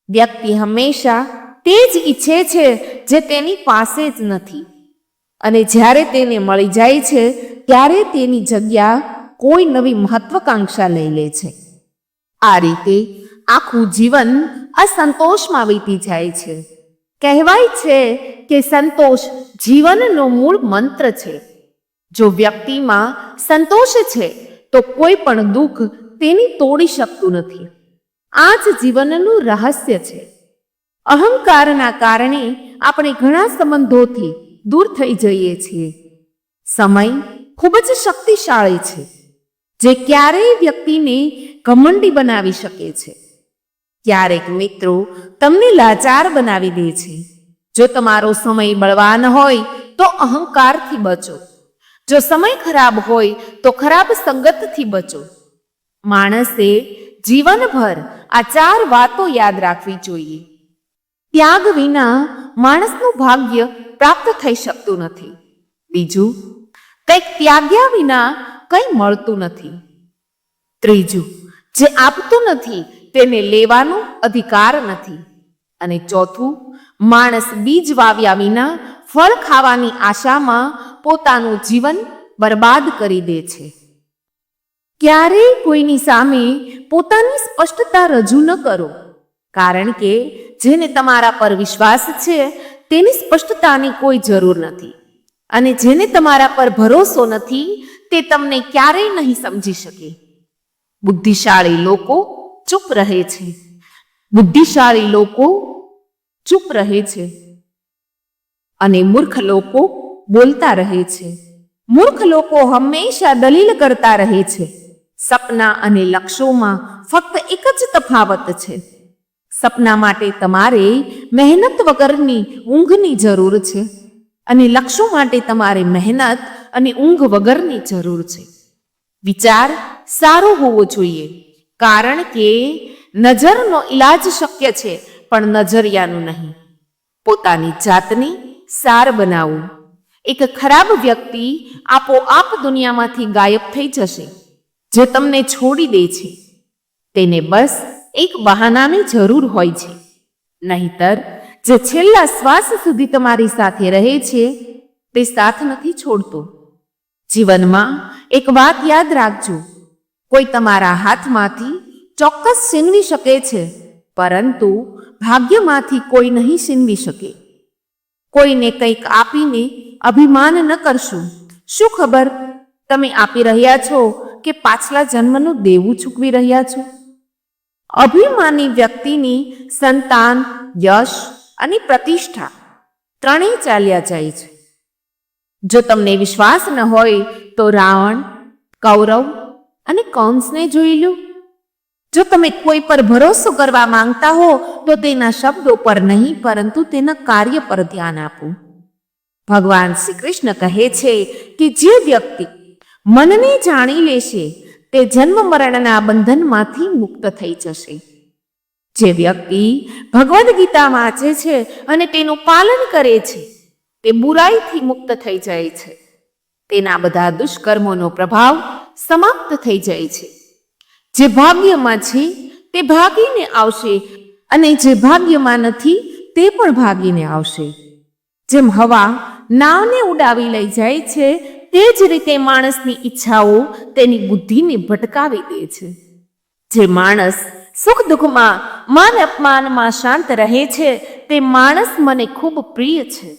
Speaker 1: વ્યક્તિ હંમેશા તે જ ઈચ્છે છે જે તેની પાસે જ નથી, અને જ્યારે તેને મળી જાય છે ત્યારે તેની જગ્યા કોઈ નવી મહત્વાકાંક્ષા લઈ લે છે. આ રીતે આખું જીવન અસંતોષમાં વીતી જાય છે. કહેવાય છે કે સંતોષ જીવનનો મૂળ મંત્ર છે. જો વ્યક્તિમાં સંતોષ છે તો કોઈ પણ દુઃખ તેની તોડી શકતું નથી. આ જ જીવનનું રહસ્ય છે. અહંકારના કારણે આપણે ઘણા સંબંધોથી દૂર થઈ જઈએ છીએ. સમય ખૂબ જ શક્તિશાળી છે જે ક્યારેય વ્યક્તિને ઘમંડી બનાવી શકે છે. ક્યારેક મિત્રો તમને લાચાર બનાવી દે છે. જો તમારો સમય બળવાન હોય તો અહંકારથી બચો. જો સમય ખરાબ હોય તો ખરાબ સંગતથી બચો. માણસે જીવનભર આ 4 વાતો યાદ રાખવી જોઈએ. ત્યાગ વિના માણસનું ભાગ્ય પ્રાપ્ત થઈ શકતું નથી. બીજું, કંઈક ત્યાગ્યા વિના કંઈ મળતું નથી. ત્રીજું, જે આપતું નથી તેને લેવાનો અધિકાર નથી. અને ચોથું, માણસ બીજ વાવ્યા વિના ફળ ખાવાની આશામાં પોતાનું જીવન બરબાદ કરી દે છે. ક્યારેય કોઈની સામે પોતાની સ્પષ્ટતા રજૂ ન કરો, કારણ કે જેને તમારા પર વિશ્વાસ છે તેની સ્પષ્ટતાની કોઈ જરૂર નથી, અને જેને તમારા પર ભરોસો નથી તે તમને ક્યારેય નહીં સમજી શકે. બુદ્ધિશાળી લોકો ચૂપ રહે છે. બુદ્ધિશાળી લોકો ચૂપ રહે છે અને મૂર્ખ લોકો બોલતા રહે છે. મૂર્ખ લોકો હંમેશા દલીલ કરતા રહે છે. સપના અને લક્ષ્યોમાં ફક્ત એક જ તફાવત છે. સપના માટે તમારે મહેનત વગરની ઊંઘની જરૂર છે, અને લક્ષ્યો માટે તમારે મહેનત અને ઊંઘ વગરની જરૂર છે. વિચાર સારો હોવો જોઈએ, કારણ કે નજરનો ઈલાજ શક્ય છે પણ નજરિયાનું નહીં. પોતાની જાતને સાર બનાવવું. એક ખરાબ વ્યક્તિ આપોઆપ દુનિયામાંથી ગાયબ થઈ જશે. જે તમને છોડી દે છે તેને બસ એક બહાનાની જરૂર હોય છે. નહીતર જે છેલ્લા શ્વાસ સુધી તમારી સાથે રહે છે તે સાથ નથી છોડતો. જીવનમાં એક વાત યાદ રાખજો, કોઈ તમારા હાથમાંથી ચોક્કસ છીનવી શકે છે, પરંતુ ભાગ્યમાંથી કોઈ નહીં છીનવી શકે. કોઈને કંઈક આપીને અભિમાન ન કરશો. શું ખબર તમે આપી રહ્યા છો કે પાછલા જન્મનું દેવું ચૂકવી રહ્યા છો. અભિમાની વ્યક્તિની સંતાન, યશ અને પ્રતિષ્ઠા ત્રણેય ચાલ્યા જાય છે. જો તમને વિશ્વાસ ન હોય તો રાવણ, કૌરવ અને કંસને જોઈ લો. જો તમે કોઈ પર ભરોસો કરવા માંગતા હો તો તેના શબ્દો પર નહીં પરંતુ તેના કાર્ય પર ધ્યાન આપો. ભગવાન શ્રી કૃષ્ણ કહે છે કે જે વ્યક્તિ મનને જાણી લેશે તે જન્મ મરણના બંધનમાંથી મુક્ત થઈ જશે. જે વ્યક્તિ ભગવદ્ ગીતા વાંચે છે અને તેનું પાલન કરે છે તે બુરાઈથી મુક્ત થઈ જાય છે. તેના બધા દુષ્કર્મોનો પ્રભાવ સમાપ્ત થઈ જાય છે. જે ભાગ્યમાં છે તે ભાગીને આવશે, અને જે ભાગ્યમાં નથી તે પણ ભાગીને આવશે. જેમ હવા નાવને ઉડાવી લઈ જાય છે તે જ રીતે માણસની ઈચ્છાઓ તેની બુદ્ધિને ભટકાવી દે છે. જે માણસ સુખ દુઃખમાં, માન અપમાનમાં શાંત રહે છે તે માણસ મને ખૂબ પ્રિય છે.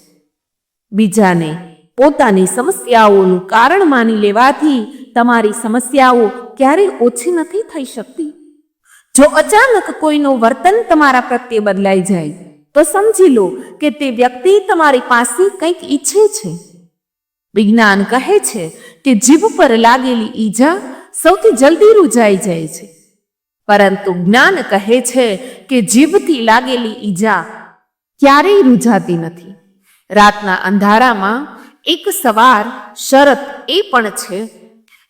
Speaker 1: બીજાને પોતાની સમસ્યાઓનું કારણ માની લેવાથી તમારી સમસ્યાઓ ક્યારેય ઓછી નથી થઈ શકતી. જો અચાનક કોઈનું વર્તન તમારા પ્રત્યે બદલાઈ જાય તો સમજી લો કે તે વ્યક્તિ તમારી પાસે કંઈક ઈચ્છે છે. વિજ્ઞાન કહે છે કે જીભ પર લાગેલી ઈજા સૌથી જલ્દી રૂઝાઈ જાય છે, પરંતુ જ્ઞાન કહે છે કે જીભથી લાગેલી ઈજા ક્યારેય રૂઝાતી નથી. રાતના અંધારામાં એક સવાર શરત એ પણ છે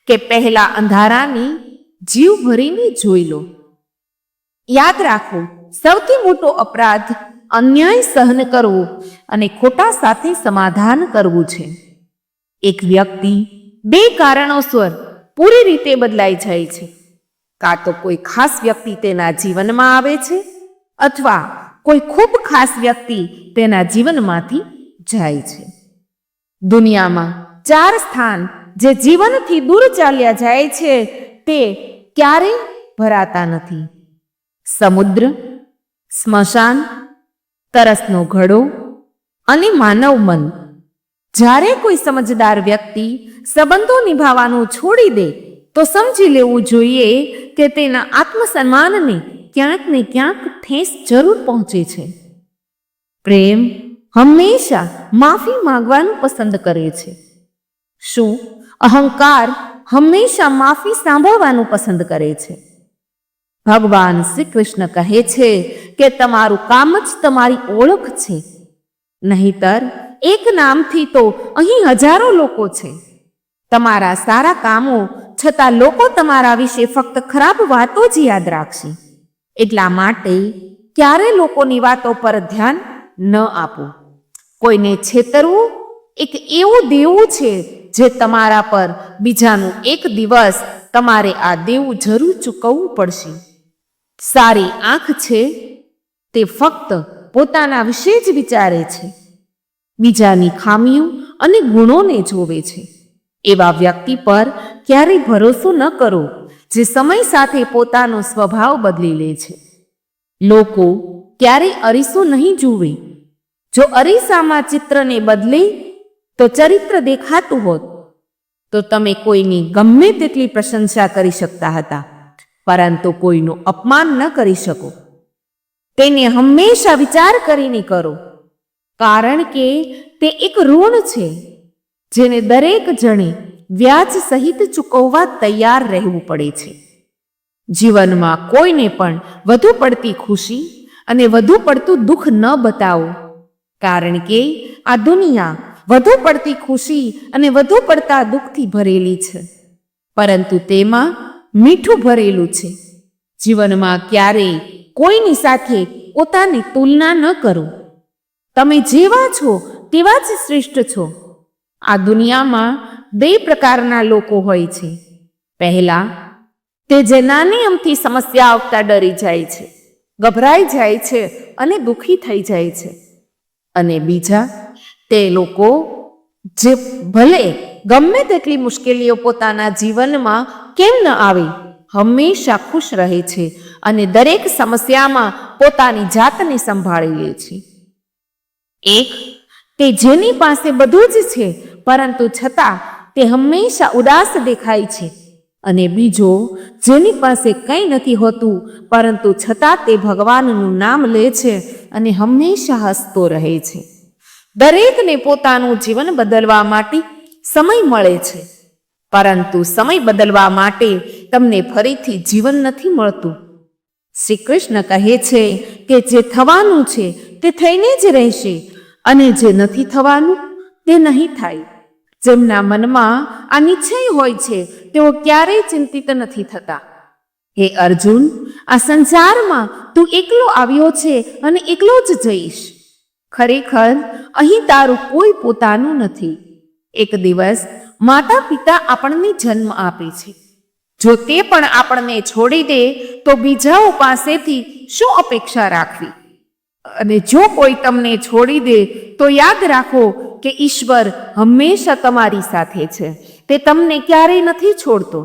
Speaker 1: કે પહેલા અંધારાની જીવ ભરીને જોઈ લો. યાદ રાખો, સૌથી મોટો અપરાધ અન્યાય સહન કરવો અને ખોટા સાથે સમાધાન કરવું છે. એક વ્યક્તિ બે કારણોસર પૂરી રીતે બદલાઈ જાય છે. કાં તો કોઈ ખાસ વ્યક્તિ તેના જીવનમાં આવે છે અથવા કોઈ ખૂબ ખાસ વ્યક્તિ તેના જીવનમાંથી જાય છે. દુનિયામાં 4 સ્થાન જે જીવનથી દૂર ચાલ્યા જાય છે તે ક્યારેય ભરાતા નથી: સમુદ્ર, સ્મશાન, તરસનો ઘડો અને માનવ મન. જ્યારે કોઈ સમજદાર વ્યક્તિ સંબંધો નિભાવવાનું છોડી દે તો સમજી લેવું જોઈએ કે તેના આત્મસન્માનને ક્યાંક ને ક્યાંક ઠેસ જરૂર પહોંચે છે. પ્રેમ હંમેશા માફી માંગવાનું પસંદ કરે છે. શું અહંકાર હંમેશા માફી સાંભળવાનું પસંદ કરે છે? ભગવાન શ્રી કૃષ્ણ કહે છે કે તમારું કામ જ તમારી ઓળખ છે, નહીતર એક નામથી તો અહીં હજારો લોકો છે. તમારા સારા કામો છતાં લોકો તમારા વિશે ફક્ત ખરાબ વાતો જ યાદ રાખશે. એટલા માટે ક્યારે લોકોની વાતો પર ધ્યાન ન આપો. કોઈને છેતરવું એક એવું દેવું છે જે તમારા પર બીજાનું એક દિવસ તમારે આ દેવું જરૂર ચૂકવવું પડશે. સારી આંખ છે તે ફક્ત પોતાના વિશે જ વિચારે છે, બીજાની ખામીઓ અને ગુણોને જોવે છે. એવા વ્યક્તિ પર ક્યારેય ભરોસો ન કરો જે સમય સાથે પોતાનો સ્વભાવ બદલી લે છે. લોકો ક્યારેય અરીસો નહીં જુએ. જો અરીસામાં ચિત્રને બદલે તો ચરિત્ર દેખાતું હોત તો તમે કોઈની ગમે તેટલી પ્રશંસા કરી શકતા હતા, પરંતુ કોઈનું અપમાન ન કરી શકો. તેને હંમેશા વિચાર કરીને કરો, કારણ કે તે એક ઋણ છે જેને દરેક જણે વ્યાજ સહિત ચૂકવવા તૈયાર રહેવું પડે છે. જીવનમાં કોઈને પણ વધુ પડતી ખુશી અને વધુ પડતું દુઃખ ન બતાવો, કારણ કે આ દુનિયા વધુ પડતી ખુશી અને વધુ પડતા દુઃખથી ભરેલી છે, પરંતુ તેમાં મીઠું ભરેલું છે. જીવનમાં ક્યારેય કોઈની સાથે પોતાની તુલના ન કરો. તમે જેવા છો તેવા જ શ્રેષ્ઠ છો. આ દુનિયામાં 2 પ્રકારના લોકો હોય છે. પહેલા, તે જે નાની અમથી સમસ્યા આવતા ડરી જાય છે, ગભરાઈ જાય છે અને દુઃખી થઈ જાય છે. અને બીજા, તે લોકો જે ભલે ગમે તેટલી મુશ્કેલીઓ પોતાના જીવનમાં કેમ ન આવે, હંમેશા ખુશ રહે છે અને દરેક સમસ્યામાં પોતાની જાતને સંભાળી લે છે. એક, તે જેની પાસે બધું જ છે પરંતુ છતાં તે હંમેશા ઉદાસ દેખાય છે, અને બીજો, જેની પાસે કંઈ નથી હોતું પરંતુ છતાં તે ભગવાનનું નામ લે છે અને હંમેશા હસતો રહે છે. દરેકને પોતાનું જીવન બદલવા માટે સમય મળે છે, પરંતુ સમય બદલવા માટે તમને ફરીથી જીવન નથી મળતું. શ્રી કૃષ્ણ કહે છે કે જે થવાનું છે તે થઈને જ રહેશે અને જે નથી થવાનું તે નહીં થાય. જેમના મનમાં આ નિશ્ચય હોય છે તેઓ ક્યારેય ચિંતિત નથી થતા. હે અર્જુન, આ સંસારમાં તું એકલો આવ્યો છે અને એકલો જ જઈશ. ખરેખર અહીં તારું કોઈ પોતાનું નથી. એક દિવસ માતા પિતા આપણને જન્મ આપે છે. જો તે પણ આપણને છોડી દે તો બીજાઓ પાસેથી શું અપેક્ષા રાખવી? અને જો કોઈ તમને છોડી દે તો યાદ રાખો કે ઈશ્વર હંમેશા તમારી સાથે છે. તે તમને ક્યારેય નથી છોડતો.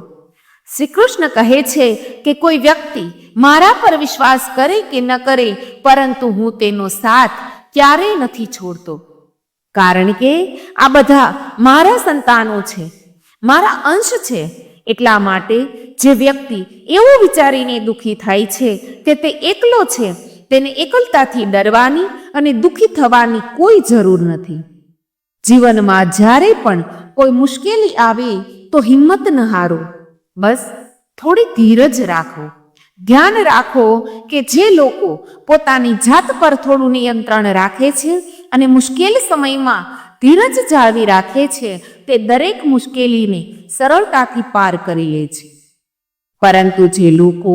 Speaker 1: શ્રી કૃષ્ણ કહે છે કે કોઈ વ્યક્તિ મારા પર વિશ્વાસ કરે કે ન કરે, પરંતુ હું તેનો સાથ ક્યારેય નથી છોડતો, કારણ કે આ બધા મારા સંતાનો છે, મારા અંશ છે. એટલા માટે જે વ્યક્તિ એવું વિચારીને દુઃખી થાય છે કે તે એકલો છે, તેને એકલતાથી ડરવાની અને દુઃખી થવાની કોઈ જરૂર નથી. જીવનમાં જ્યારે પણ કોઈ મુશ્કેલી આવે તો હિંમત ન હારો, બસ થોડી ધીરજ રાખો. ધ્યાન રાખો કે જે લોકો પોતાની જાત પર થોડું નિયંત્રણ રાખે છે અને મુશ્કેલ સમયમાં ધીરજ જાળવી રાખે છે, તે દરેક મુશ્કેલીને સરળતાથી પાર કરી લે છે. પરંતુ જે લોકો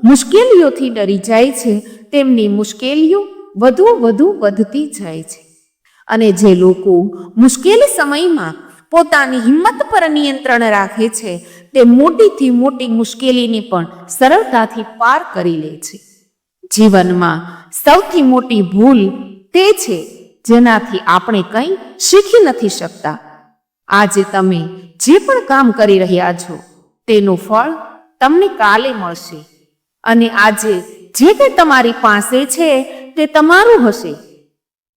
Speaker 1: મુશ્કેલીઓથી ડરી જાય છે, તેમની મુશ્કેલીઓ વધુ વધતી જાય છે. અને જે લોકો મુશ્કેલ સમયમાં પોતાની હિંમત પર નિયંત્રણ રાખે છે, તે મોટીથી મોટી મુશ્કેલીને પણ સરળતાથી પાર કરી લે છે. જીવનમાં સૌથી મોટી ભૂલ તે છે જેનાથી આપણે કંઈ શીખી નથી શકતા. આજે તમે જે પણ કામ કરી રહ્યા છો તેનું ફળ તમને કાલે મળશે, અને આજે જે કંઈ તમારી પાસે છે તે તમારું હશે.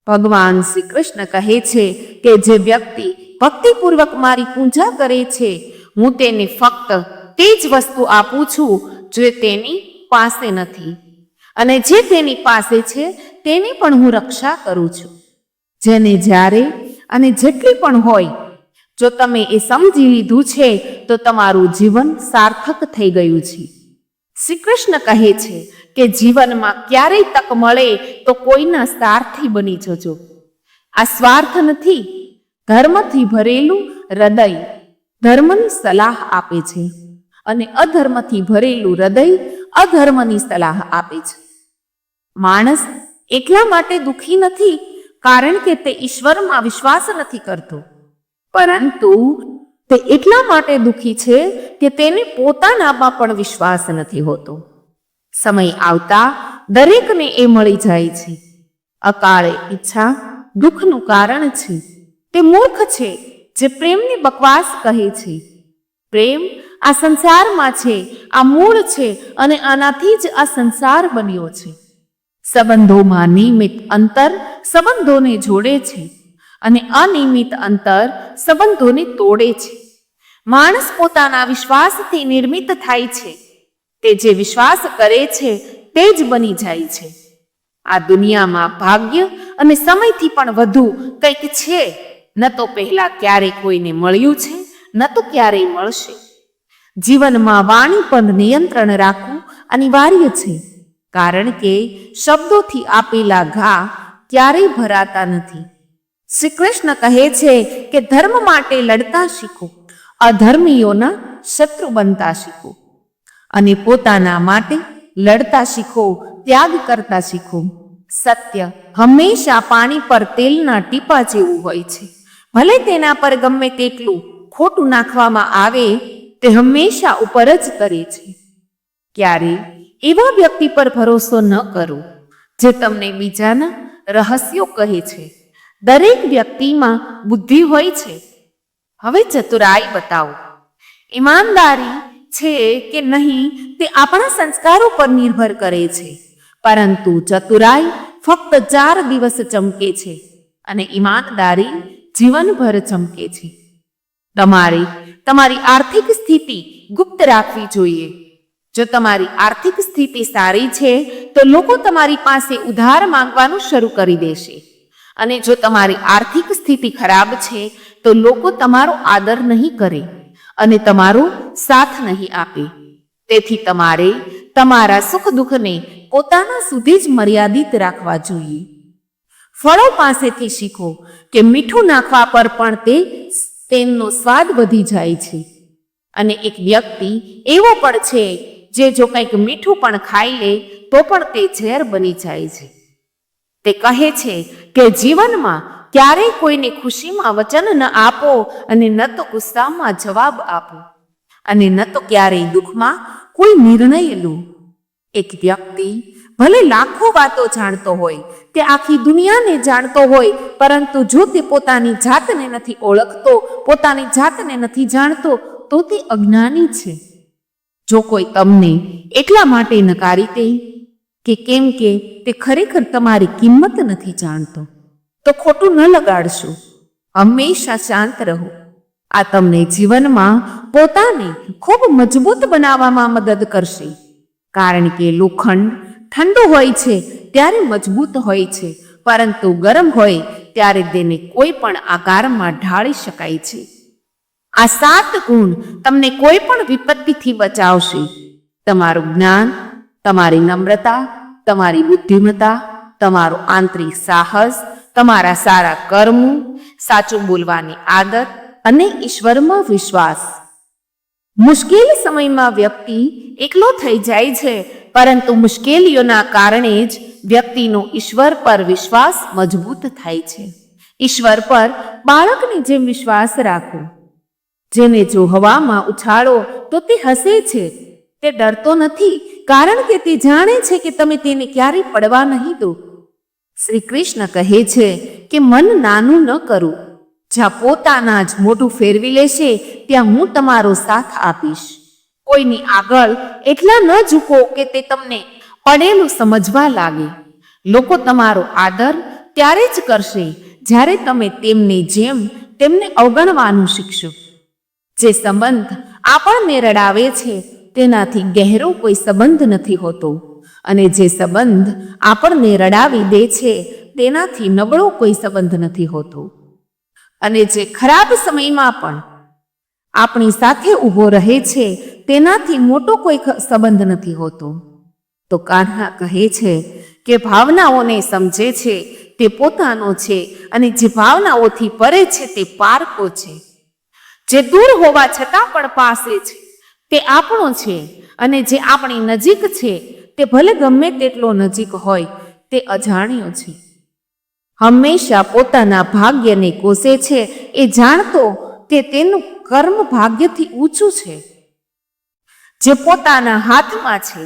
Speaker 1: ભગવાન શ્રી કૃષ્ણ કહે છે કે જે વ્યક્તિ ભક્તિપૂર્વક મારી પૂજા કરે છે, હું તેને ફક્ત તે જ વસ્તુ આપું છું જે તેની પાસે નથી, અને જે તેની પાસે છે તેની પણ હું રક્ષા કરું છું. જેને જ્યારે અને જેટલી પણ હોય, જો તમે એ સમજી લીધું છે તો તમારું જીવન સાર્થક થઈ ગયું છે. શ્રી કૃષ્ણ કહે છે કે જીવનમાં ક્યારેય તક મળે તો કોઈના સારથી બની જજો. આ સ્વાર્થ નથી, ધર્મથી ભરેલું હૃદય ધર્મની સલાહ આપે છે, અને અધર્મથી ભરેલું હૃદય અધર્મની સલાહ આપે છે. માણસ એટલા માટે દુઃખી નથી કારણ કે તે ઈશ્વરમાં વિશ્વાસ નથી કરતો, પરંતુ તે એટલા માટે દુઃખી છે કે તેને પોતાનામાં પણ વિશ્વાસ નથી હોતો. સમય આવતા દરેકને એ મળી જાય છે. અકાળે ઈચ્છા દુઃખનું કારણ છે. તે મૂર્ખ છે જે પ્રેમની બકવાસ કહે છે. પ્રેમ આ સંસારમાં છે, આ મૂળ છે, અને આનાથી જ આ સંસાર બન્યો છે. સંબંધોમાં નિયમિત અંતર સંબંધોને જોડે છે, અને અનિયમિત અંતર સંબંધોને તોડે છે. માણસ પોતાના વિશ્વાસથી નિર્મિત થાય છે. તે જે વિશ્વાસ કરે છે તે જ બની જાય છે. આ દુનિયામાં ભાગ્ય અને સમયથી પણ વધુ કંઈક છે. ન તો પહેલા ક્યારેય કોઈને મળ્યું છે, ન તો ક્યારેય મળશે. જીવનમાં વાણી પર નિયંત્રણ રાખવું અનિવાર્ય છે, કારણ કે શબ્દોથી આપેલા ઘા ક્યારેય ભરાતા નથી. શ્રી કૃષ્ણ કહે છે કે ધર્મ માટે લડતા શીખો, અધર્મીઓના શત્રુ બનતા શીખો, અને પોતાના માટે લડતા શીખો, ત્યાગ કરતા શીખો. સત્ય હંમેશા પાણી પર તેલના ટીપા જેવું હોય છે. ભલે તેના પર ગમે તેટલું ખોટું નાખવામાં આવે, તે હંમેશા ઉપર જ તરે છે. ક્યારે એવા વ્યક્તિ પર ભરોસો ન કરો જે તમને બીજાના રહસ્યો કહે છે. દરેક વ્યક્તિમાં બુદ્ધિ હોય છે. હવે ચતુરાઈ બતાવો. ઈમાનદારી છે કે નહીં તે આપણા સંસ્કારો પર નિર્ભર કરે છે, પરંતુ ચતુરાઈ ફક્ત 4 દિવસ ચમકે છે, અને ઈમાનદારી જીવનભર ચમકે છે. તમારે તમારી આર્થિક સ્થિતિ ગુપ્ત રાખવી જોઈએ. જો તમારી આર્થિક સ્થિતિ સારી છે તો લોકો તમારી પાસે ઉધાર માંગવાનું શરૂ કરી દેશે, અને જો તમારી આર્થિક સ્થિતિ ખરાબ છે તો લોકો તમારો આદર નહીં કરે અને તમારો સાથ નહીં આપે. તેથી તમારે તમારા સુખ દુઃખને પોતાના સુધી જ મર્યાદિત રાખવા જોઈએ. ફળો પાસેથી શીખો કે મીઠું નાખવા પર પણ તેનો સ્વાદ વધી જાય છે, અને એક વ્યક્તિ એવો પણ છે જે જો કંઈક મીઠું પણ ખાઈ લે તો પણ તે ઝેર બની જાય છે. તે કહે છે કે જીવનમાં ક્યારેય કોઈને ખુશીમાં વચન ન આપો, અને ન તો ગુસ્સામાં જવાબ આપો, અને ન તો ક્યારેય દુઃખમાં કોઈ નિર્ણય લો. એક વ્યક્તિ ભલે લાખો વાતો જાણતો હોય, તે આખી દુનિયાને જાણતો હોય, પરંતુ જો તે પોતાની જાતને નથી ઓળખતો, પોતાની જાતને નથી જાણતો, તો તે અજ્ઞાની છે. જો કોઈ તમને એટલા માટે નકારી દે કે કેમ કે તે ખરેખર તમારી કિંમત નથી જાણતો, તો ખોટું ન લગાડશો. હંમેશા શાંત રહો. આ તમને જીવનમાં પોતાને ખૂબ મજબૂત બનાવવામાં મદદ કરશે, કારણ કે લોખંડ ઠંડુ હોય છે ત્યારે મજબૂત હોય છે, પરંતુ ગરમ હોય ત્યારે તેને કોઈ પણ આકારમાં ઢાળી શકાય છે. આ 7 ગુણ તમને કોઈ પણ વિપત્તિથી બચાવશે. તમારું જ્ઞાન, તમારી નમ્રતા, તમારી બુદ્ધિમત્તા, તમારો આંતરિક સાહસ, તમારા સારા કર્મો, સાચું બોલવાની આદત અને ઈશ્વરમાં વિશ્વાસ. મુશ્કેલ સમયમાં વ્યક્તિ એકલો થઈ જાય છે, પરંતુ મુશ્કેલીઓના કારણે જ વ્યક્તિનો ઈશ્વર પર વિશ્વાસ મજબૂત થાય છે. ઈશ્વર પર બાળકની જેમ વિશ્વાસ રાખો. જેને જો હવામાં ઉછાળો તો તે હસે છે. તે ડરતો નથી, કારણ કે તે જાણે છે કે તમે તેને ક્યારેય પડવા નહીં દો. શ્રી કૃષ્ણ કહે છે કે મન નાનું ન કરું. જ્યાં પોતાના જ મોઢું ફેરવી લેશે ત્યાં હું તમારો સાથ આપીશ. કોઈની આગળ એટલા ન ઝૂકો કે તે તમને પડેલું સમજવા લાગે. લોકો તમારો આદર ત્યારે જ કરશે જ્યારે તમે તેમની જેમ તેમને અવગણવાનું શીખશો. જે સંબંધ આપણને રડાવે છે તેનાથી ગહેરો કોઈ સંબંધ નથી હોતો, અને જે સંબંધ આપણને રડાવી દે છે તેનાથી નબળો કોઈ સંબંધ નથી હોતો. અને જે ખરાબ સમયમાં પણ આપણી સાથે ઊભો રહે છે તેનાથી મોટો કોઈ સંબંધ નથી હોતો. તો કાન્હા કહે છે કે ભાવનાઓને સમજે છે તે પોતાનો છે, અને જે ભાવનાઓથી પરે છે તે પારકો છે. જે દૂર હોવા છતાં પણ પાસે છે તે આપણો છે, અને જે આપણી નજીક છે તે ભલે ગમે તેટલો નજીક હોય તે અજાણ્યો છે. હંમેશા પોતાના ભાગ્યને કોસે છે એ જાણતો તે તેનું કર્મ ભાગ્યથી ઊંચું છે, જે પોતાના હાથમાં છે.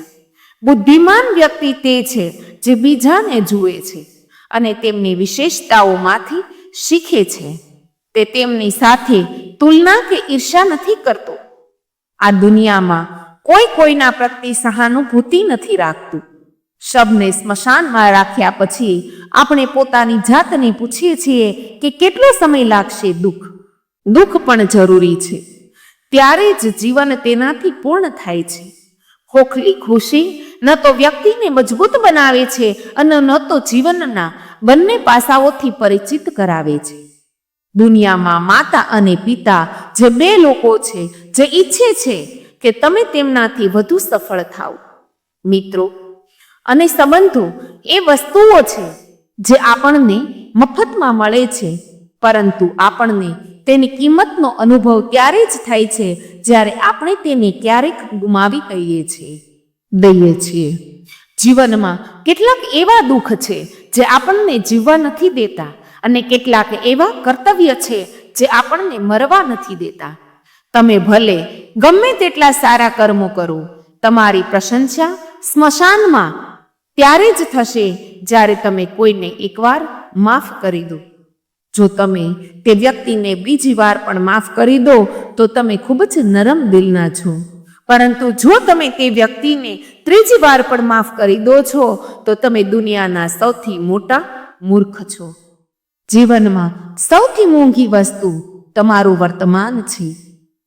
Speaker 1: બુદ્ધિમાન વ્યક્તિ તે છે જે બીજાને જુએ છે અને તેમની વિશેષતાઓમાંથી શીખે છે. તે તેમની સાથે તુલના કે ઈર્ષા નથી કરતો. આ દુનિયામાં કોઈ કોઈના પ્રત્યે સહાનુભૂતિ નથી રાખતું. શબને સ્મશાનમાં રાખ્યા પછી આપણે પોતાની જાતને પૂછીએ છીએ કે કેટલો સમય લાગશે દુઃખ. દુઃખ પણ જરૂરી છે, ત્યારે જ જીવન તેનાથી પૂર્ણ થાય છે. ખોખલી ખુશી ન તો વ્યક્તિને મજબૂત બનાવે છે અને ન તો જીવનના બંને પાસાઓથી પરિચિત કરાવે છે. દુનિયામાં માતા અને પિતા જે 2 લોકો છે જે ઈચ્છે છે કે તમે તેમનાથી વધુ સફળ થાઓ. મિત્રો અને સંબંધો એ વસ્તુઓ છે જે આપણને મફતમાં મળે છે, પરંતુ આપણને તેની કિંમતનો અનુભવ ત્યારે જ થાય છે જ્યારે આપણે તેને ક્યારેક ગુમાવી દઈએ છીએ. જીવનમાં કેટલાક એવા દુઃખ છે જે આપણને જીવવા નથી દેતા, અને કેટલાક એવા કર્તવ્ય છે જે આપણને મરવા નથી દેતા. તમે ભલે ગમે તેટલા સારા કર્મો કરો, તમારી પ્રશંસા સ્મશાનમાં ત્યારે જ થશે જ્યારે તમે કોઈને એકવાર માફ કરી દો. જો તમે તે વ્યક્તિને બીજી વાર પણ માફ કરી દો તો તમે ખૂબ જ નરમ દિલના છો, પરંતુ જો તમે તે વ્યક્તિને 3જી વાર પણ માફ કરી દો છો તો તમે દુનિયાના સૌથી મોટા મૂર્ખ છો. જીવનમાં સૌથી મોંઘી વસ્તુ તમારું વર્તમાન છે.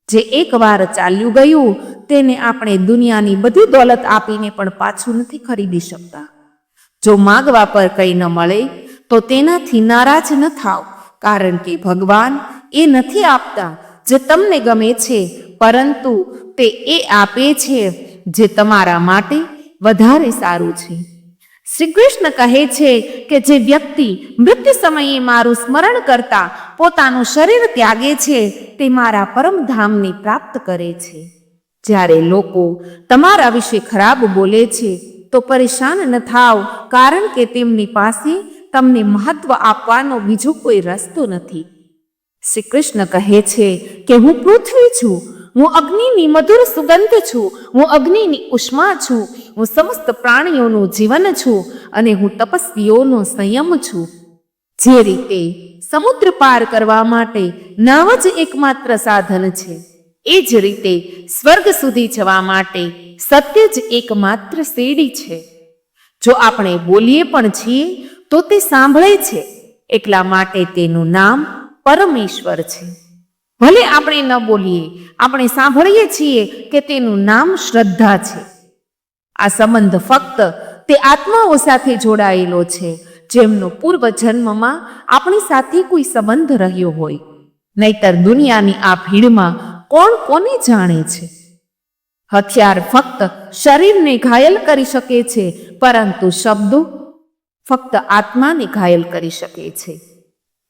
Speaker 1: જે એકવાર ચાલ્યું ગયું તેને આપણે દુનિયાની બધી દોલત આપીને પણ પાછું નથી ખરીદી શકતા. જો માગવા પર કંઈ ન મળે તો તેનાથી નારાજ ન થાવ, કારણ કે ભગવાન એ નથી આપતા જે તમને ગમે છે, પરંતુ તે એ આપે છે જે તમારા માટે વધારે સારું છે. શ્રી કૃષ્ણ કહે છે કે જે વ્યક્તિ મૃત્યુ સમયે મારું સ્મરણ કરતા પોતાનું શરીર ત્યાગે છે તે મારા પરમધામને પ્રાપ્ત કરે છે. જ્યારે લોકો તમારા વિશે ખરાબ બોલે છે તો પરેશાન ન થાવ, કારણ કે તેમની પાસે તમને મહત્વ આપવાનો બીજો કોઈ રસ્તો નથી. શ્રી કૃષ્ણ કહે છે કે હું પૃથ્વી છું, હું અગ્નિની મધુર સુગંધ છું, હું અગ્નિની ઉષ્મા છું, હું સમસ્ત પ્રાણીઓનું જીવન છું, અને હું તપસ્વીઓનો સંયમ છું. જે રીતે સમુદ્ર પાર કરવા માટે નાવ જ એકમાત્ર સાધન છે, એ જ રીતે સ્વર્ગ સુધી જવા માટે સત્ય જ એકમાત્ર સીડી છે. જો આપણે બોલીએ પણ છીએ તો તે સાંભળે છે, એટલા માટે તેનું નામ પરમેશ્વર છે. ભલે આપણે ન બોલીએ, આપણે સાંભળીએ છીએ કે તેનું નામ શ્રદ્ધા છે. આ સંબંધ ફક્ત તે આત્માઓ સાથે જોડાયેલો છે જેમનો પૂર્વ જન્મમાં આપણી સાથે કોઈ સંબંધ રહ્યો હોય. નહીતર દુનિયાની આ ભીડમાં કોણ કોને જાણે છે? હથિયાર ફક્ત શરીરને ઘાયલ કરી શકે છે, પરંતુ શબ્દો ફક્ત આત્માને ઘાયલ કરી શકે છે.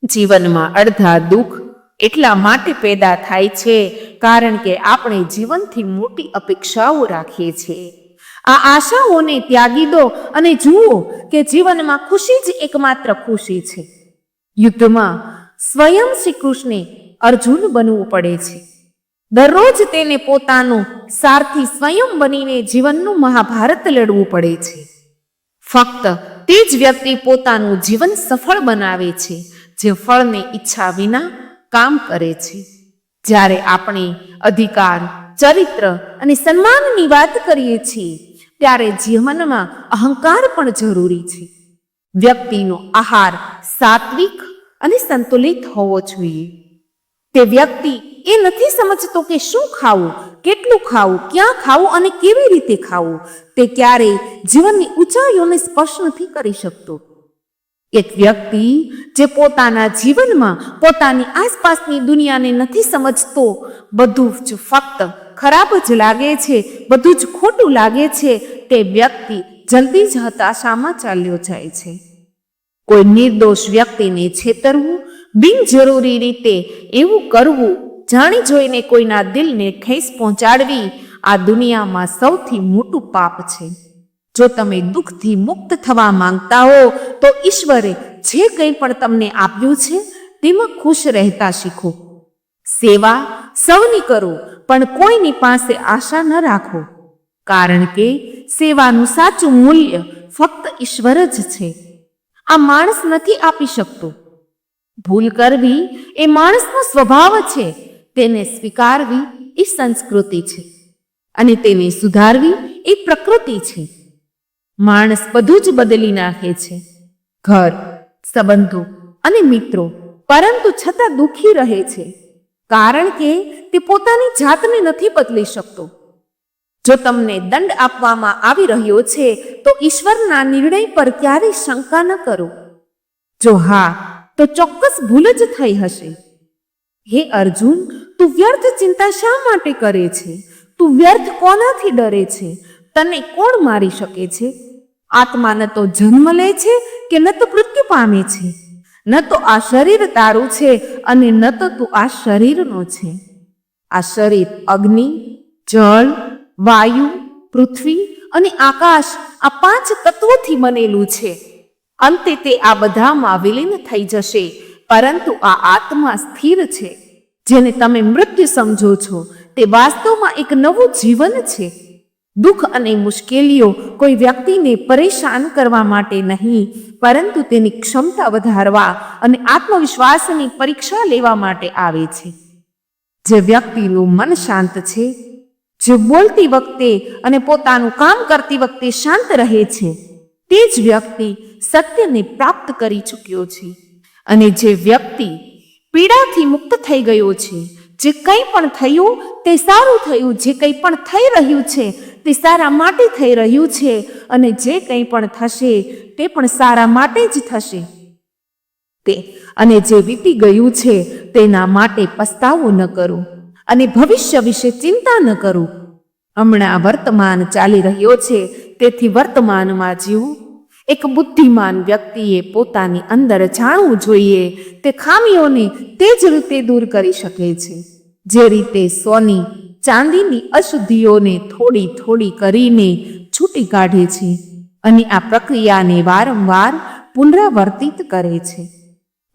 Speaker 1: જીવનમાં અડધા દુઃખ એટલા માટે પેદા થાય છે કારણ કે આપણે જીવનથી મોટી અપેક્ષાઓ રાખીએ છીએ. આ આશાઓને ત્યાગી દો અને જુઓ કે જીવનમાં ખુશી જ એકમાત્ર ખુશી છે. યુદ્ધમાં સ્વયં શ્રી કૃષ્ણે અર્જુન બનવું પડે છે. દરરોજ તેને પોતાનું સારથી સ્વયં બનીને જીવનનું મહાભારત લડવું પડે છે. ફક્ત તે જ વ્યક્તિ પોતાનું જીવન સફળ બનાવે છે જે ફળને ઈચ્છા વિના કામ કરે છે. જ્યારે આપણે અધિકાર, ચરિત્ર અને સન્માનની વાત કરીએ છીએ ત્યારે જીવનમાં અહંકાર પણ જરૂરી છે. વ્યક્તિનો આહાર સાત્વિક અને સંતુલિત હોવો જોઈએ. તે વ્યક્તિ એ નથી સમજતો કે શું ખાવું, કેટલું ખાવું, ક્યાં ખાવું અને કેવી રીતે ખાવું. તે ક્યારેય જીવનની ઊંચાઈઓને સ્પર્શ નથી કરી શકતો. એક વ્યક્તિ જે પોતાના જીવનમાં પોતાની આસપાસની દુનિયાને નથી સમજતો, બધું જ ફક્ત ખરાબ જ લાગે છે, બધું જ ખોટું લાગે છે, તે વ્યક્તિ જલ્દી જ હતાશામાં ચાલ્યો જાય છે. કોઈ નિર્દોષ વ્યક્તિને છેતરવું, બિનજરૂરી રીતે એવું કરવું, જાણી જોઈને કોઈના દિલને ઠેસ પહોંચાડવી આ દુનિયામાં સૌથી મોટું પાપ છે. જો તમે દુઃખથી મુક્ત થવા માંગતા હો તો ઈશ્વરે જે કંઈ પણ તમને આપ્યું છે તેમાં ખુશ રહેતા શીખો. સેવા સૌની કરો, પણ કોઈની પાસે આશા ન રાખો, કારણ કે સેવાનું સાચું મૂલ્ય ફક્ત ઈશ્વર જ છે. આ માણસ નથી આપી શકતો. ભૂલ કરવી એ માણસનો સ્વભાવ છે. તેને સ્વીકારવી એ સંસ્કૃતિ છે અને તેને સુધારવી એ પ્રકૃતિ છે. માણસ બધું જ બદલી નાખે છે, ઘર, સંબંધો અને મિત્રો, પરંતુ છતાં દુઃખી રહે છે કારણ કે તે પોતાની જાતને નથી બદલી શકતો. જો તમને દંડ આપવામાં આવી રહ્યો છે તો ઈશ્વરના નિર્ણય પર ક્યારેય શંકા ન કરો. જો હા, તો ચોક્કસ ભૂલ જ થઈ હશે. હે અર્જુન, તું વ્યર્થ ચિંતા શા માટે કરે છે? તું વ્યર્થ કોનાથી ડરે છે? તને કોણ મારી શકે છે? આત્મા ન તો જન્મ લે છે કે ન તો મૃત્યુ પામે છે. ન તો આ શરીર તારું છે અને ન તો તું આ શરીરનો છે. આ શરીર અગ્નિ, જળ, વાયુ, પૃથ્વી અને આકાશ આ 5 તત્વોથી બનેલું છે. અંતે તે આ બધામાં વિલીન થઈ જશે, પરંતુ આ આત્મા સ્થિર છે. જેને તમે મૃત્યુ સમજો છો તે વાસ્તવમાં એક નવું જીવન છે. દુઃખ અને મુશ્કેલીઓ કોઈ વ્યક્તિને પરેશાન કરવા માટે નહીં, પરંતુ તેની ક્ષમતા વધારવા અને આત્મવિશ્વાસની પરીક્ષા લેવા માટે આવે છે. જે વ્યક્તિનું મન શાંત છે, જે બોલતી વખતે અને પોતાનું કામ કરતી વખતે શાંત રહે છે, તે જ વ્યક્તિ સત્યને પ્રાપ્ત કરી ચૂક્યો છે. અને જે વ્યક્તિ પીડાથી મુક્ત થઈ ગયો છે, જે કંઈ પણ થયું તે સારું થયું, જે કંઈ પણ થઈ રહ્યું છે તે સારા માટે થઈ રહ્યું છે, અને જે કંઈ પણ થશે તે પણ સારા માટે જ થશે. અને જે વીતી ગયું છે તેના માટે પસ્તાવો ન કરો અને ભવિષ્ય વિશે ચિંતા ન કરો. હમણાં વર્તમાન ચાલી રહ્યો છે, તેથી વર્તમાનમાં જીવો. એક બુદ્ધિમાન વ્યક્તિએ પોતાની અંદર જાણવું જોઈએ તે ખામીઓને તે જ રીતે દૂર કરી શકે છે જે રીતે સોની ચાંદીની અશુદ્ધિઓને થોડી થોડી કરીને છૂટી કાઢે છે, અને આ પ્રક્રિયાને વારંવાર પુનરાવર્તિત કરે છે.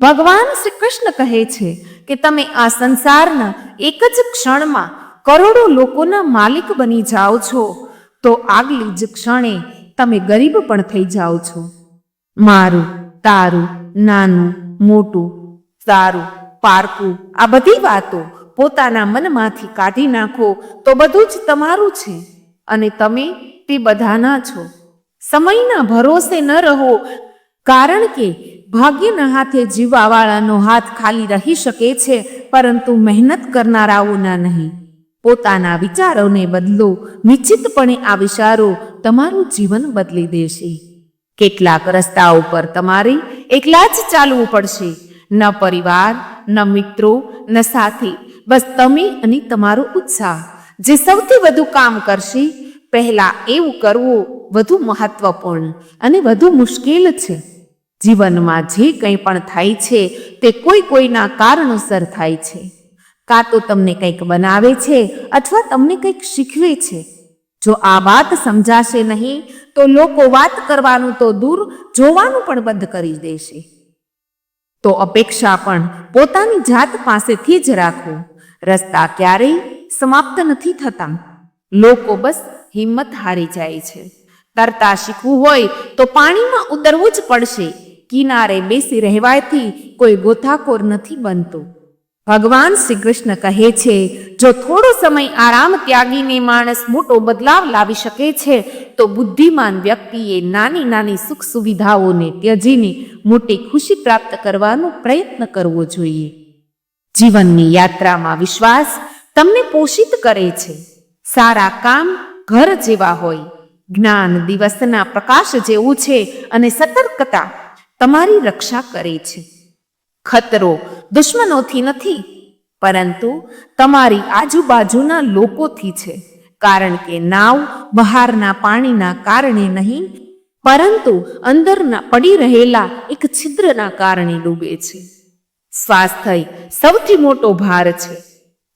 Speaker 1: ભગવાન શ્રી કૃષ્ણ કહે છે કે તમે આ સંસારના એક જ ક્ષણમાં કરોડો લોકોના માલિક બની જાઓ છો તો આગલી જ ક્ષણે તમે ગરીબ પણ થઈ જાઓ છો. મારું, તારું, નાનું, મોટું, સારું, પારકું, આ બધી વાતો પોતાના મનમાંથી કાઢી નાખો તો બધું જ તમારું છે અને તમે તે બધાના છો. સમયના ભરોસે ન રહો, કારણ કે ભાગ્યના હાથે જીવવાવાળાનો હાથ ખાલી રહી શકે છે, પરંતુ મહેનત કરનારાઓના નહીં. પોતાના વિચારોને બદલો. નિશ્ચિતપણે આ વિચારો તમારું જીવન બદલી દેશે. કેટલાક રસ્તાઓ પર તમારે એકલા જ ચાલવું પડશે. ન પરિવાર, ન મિત્રો, ન સાથી, બસ તમે અને તમારો ઉત્સાહ. જે સૌથી વધુ કામ કરશે. પહેલા એવું કરવું વધુ મહત્વપૂર્ણ અને વધુ મુશ્કેલ છે. જીવનમાં જે કંઈ પણ થાય છે તે કોઈના કારણોસર થાય છે. કાં તો તમને કંઈક બનાવે છે અથવા તમને કંઈક શીખવે છે. જો આ વાત સમજાશે નહીં તો લોકો વાત કરવાનું તો દૂર, જોવાનું પણ બંધ કરી દેશે. તો અપેક્ષા પણ પોતાની જાત પાસેથી જ રાખો. રસ્તા ક્યારેય સમાપ્ત નથી થતા. લોકો બસ હિંમત હારી જાય છે. તરતા શીખવું હોય તો પાણીમાં ઉતરવું જ પડશે. કિનારે બેસી રહેવાથી કોઈ ગોતાખોર નથી બનતો. ભગવાન શ્રી કૃષ્ણ કહે છે, જો થોડો સમય આરામ ત્યાગીને માણસ મોટો બદલાવ લાવી શકે છે, તો બુદ્ધિમાન વ્યક્તિએ નાની નાની સુખ સુવિધાઓને ત્યજીને મોટી ખુશી પ્રાપ્ત કરવાનો પ્રયત્ન કરવો જોઈએ. જીવનની યાત્રામાં વિશ્વાસ તમને પોષિત કરે છે. સારા કામ ઘર જેવા હોય. જ્ઞાન દિવસના પ્રકાશ જેવું છે અને સતર્કતા તમારી રક્ષા કરે છે. ખતરો દુશ્મનોથી નથી, પરંતુ તમારી આજુબાજુના લોકોથી છે. કારણ કે નાવ બહારના પાણીના કારણે નહીં, પરંતુ અંદરના પડી રહેલા એક છિદ્રના કારણે ડૂબે છે. સ્વાસ્થ્ય સૌથી મોટો ભાર છે.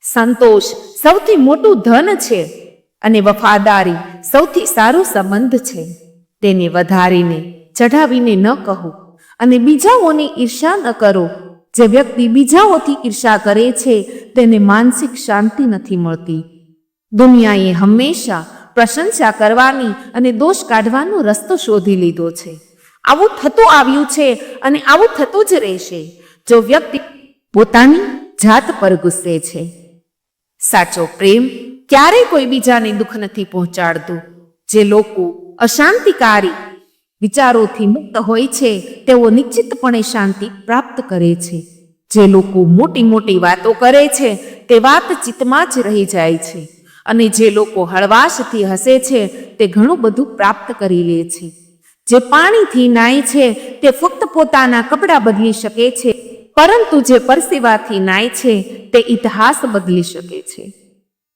Speaker 1: સંતોષ સૌથી મોટું ધન છે. અને વફાદારી સૌથી સારો સંબંધ છે. તેને વધારીને ચઢાવીને ન કહો અને બીજાઓની ઈર્ષા ન કરો. જે વ્યક્તિ બીજાઓથી ઈર્ષા કરે છે તેને માનસિક શાંતિ નથી મળતી. દુનિયાએ હંમેશા પ્રશંસા કરવાની અને દોષ કાઢવાનો રસ્તો શોધી લીધો છે. આવું થતું આવ્યું છે અને આવું થતું જ રહેશે જો વ્યક્તિ પોતાની જાત પર ગુસ્સે છે. સાચો પ્રેમ ક્યારેય કોઈ બીજાને દુઃખ નથી પહોંચાડતું. જે લોકો અશાંતિકારી વિચારોથી મુક્ત હોય છે તેઓ નિશ્ચિતપણે શાંતિ પ્રાપ્ત કરે છે. જે લોકો મોટી મોટી વાતો કરે છે તે વાતચીતમાં જ રહી જાય છે. અને જે લોકો હળવાશથી હસે છે તે ઘણું બધું પ્રાપ્ત કરી લે છે. જે પાણીથી નાય છે તે ફક્ત પોતાના કપડાં બદલી શકે છે, પરંતુ જે પરસેવાથી નાય છે તે ઇતિહાસ બદલી શકે છે.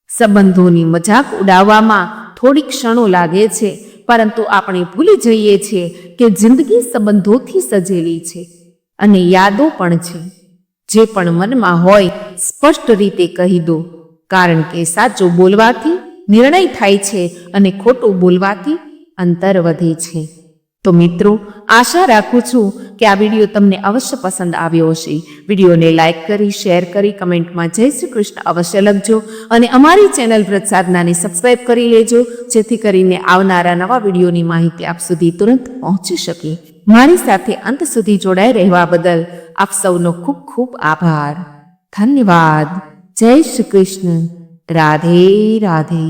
Speaker 1: સંબંધોની મજાક ઉડાવવામાં થોડી ક્ષણો લાગે છે, પરંતુ આપણે ભૂલી જઈએ છીએ કે જિંદગી સંબંધોથી સજેલી છે અને યાદો પણ છે. જે પણ મનમાં હોય સ્પષ્ટ રીતે કહી દો, કારણ કે સાચું બોલવાથી નિર્ણય થાય છે અને ખોટું બોલવાથી અંતર વધે છે. તો મિત્રો, આશા રાખું છું કે આ વિડીયો તમને અવશ્ય પસંદ આવ્યો હશે. વિડીયોને લાઇક કરી, શેર કરી, કમેન્ટમાં જય શ્રી કૃષ્ણ અવશ્ય લખજો અને અમારી ચેનલ વ્રત સાધનાને સબસ્ક્રાઈબ કરી લેજો, જેથી કરીને આવનારા નવા વિડીયોની માહિતી આપ સુધી તુરંત પહોંચી શકે. મારી સાથે અંત સુધી જોડાઈ રહેવા બદલ આપ સૌનો ખૂબ ખૂબ આભાર. ધન્યવાદ. જય શ્રી કૃષ્ણ. રાધે રાધે.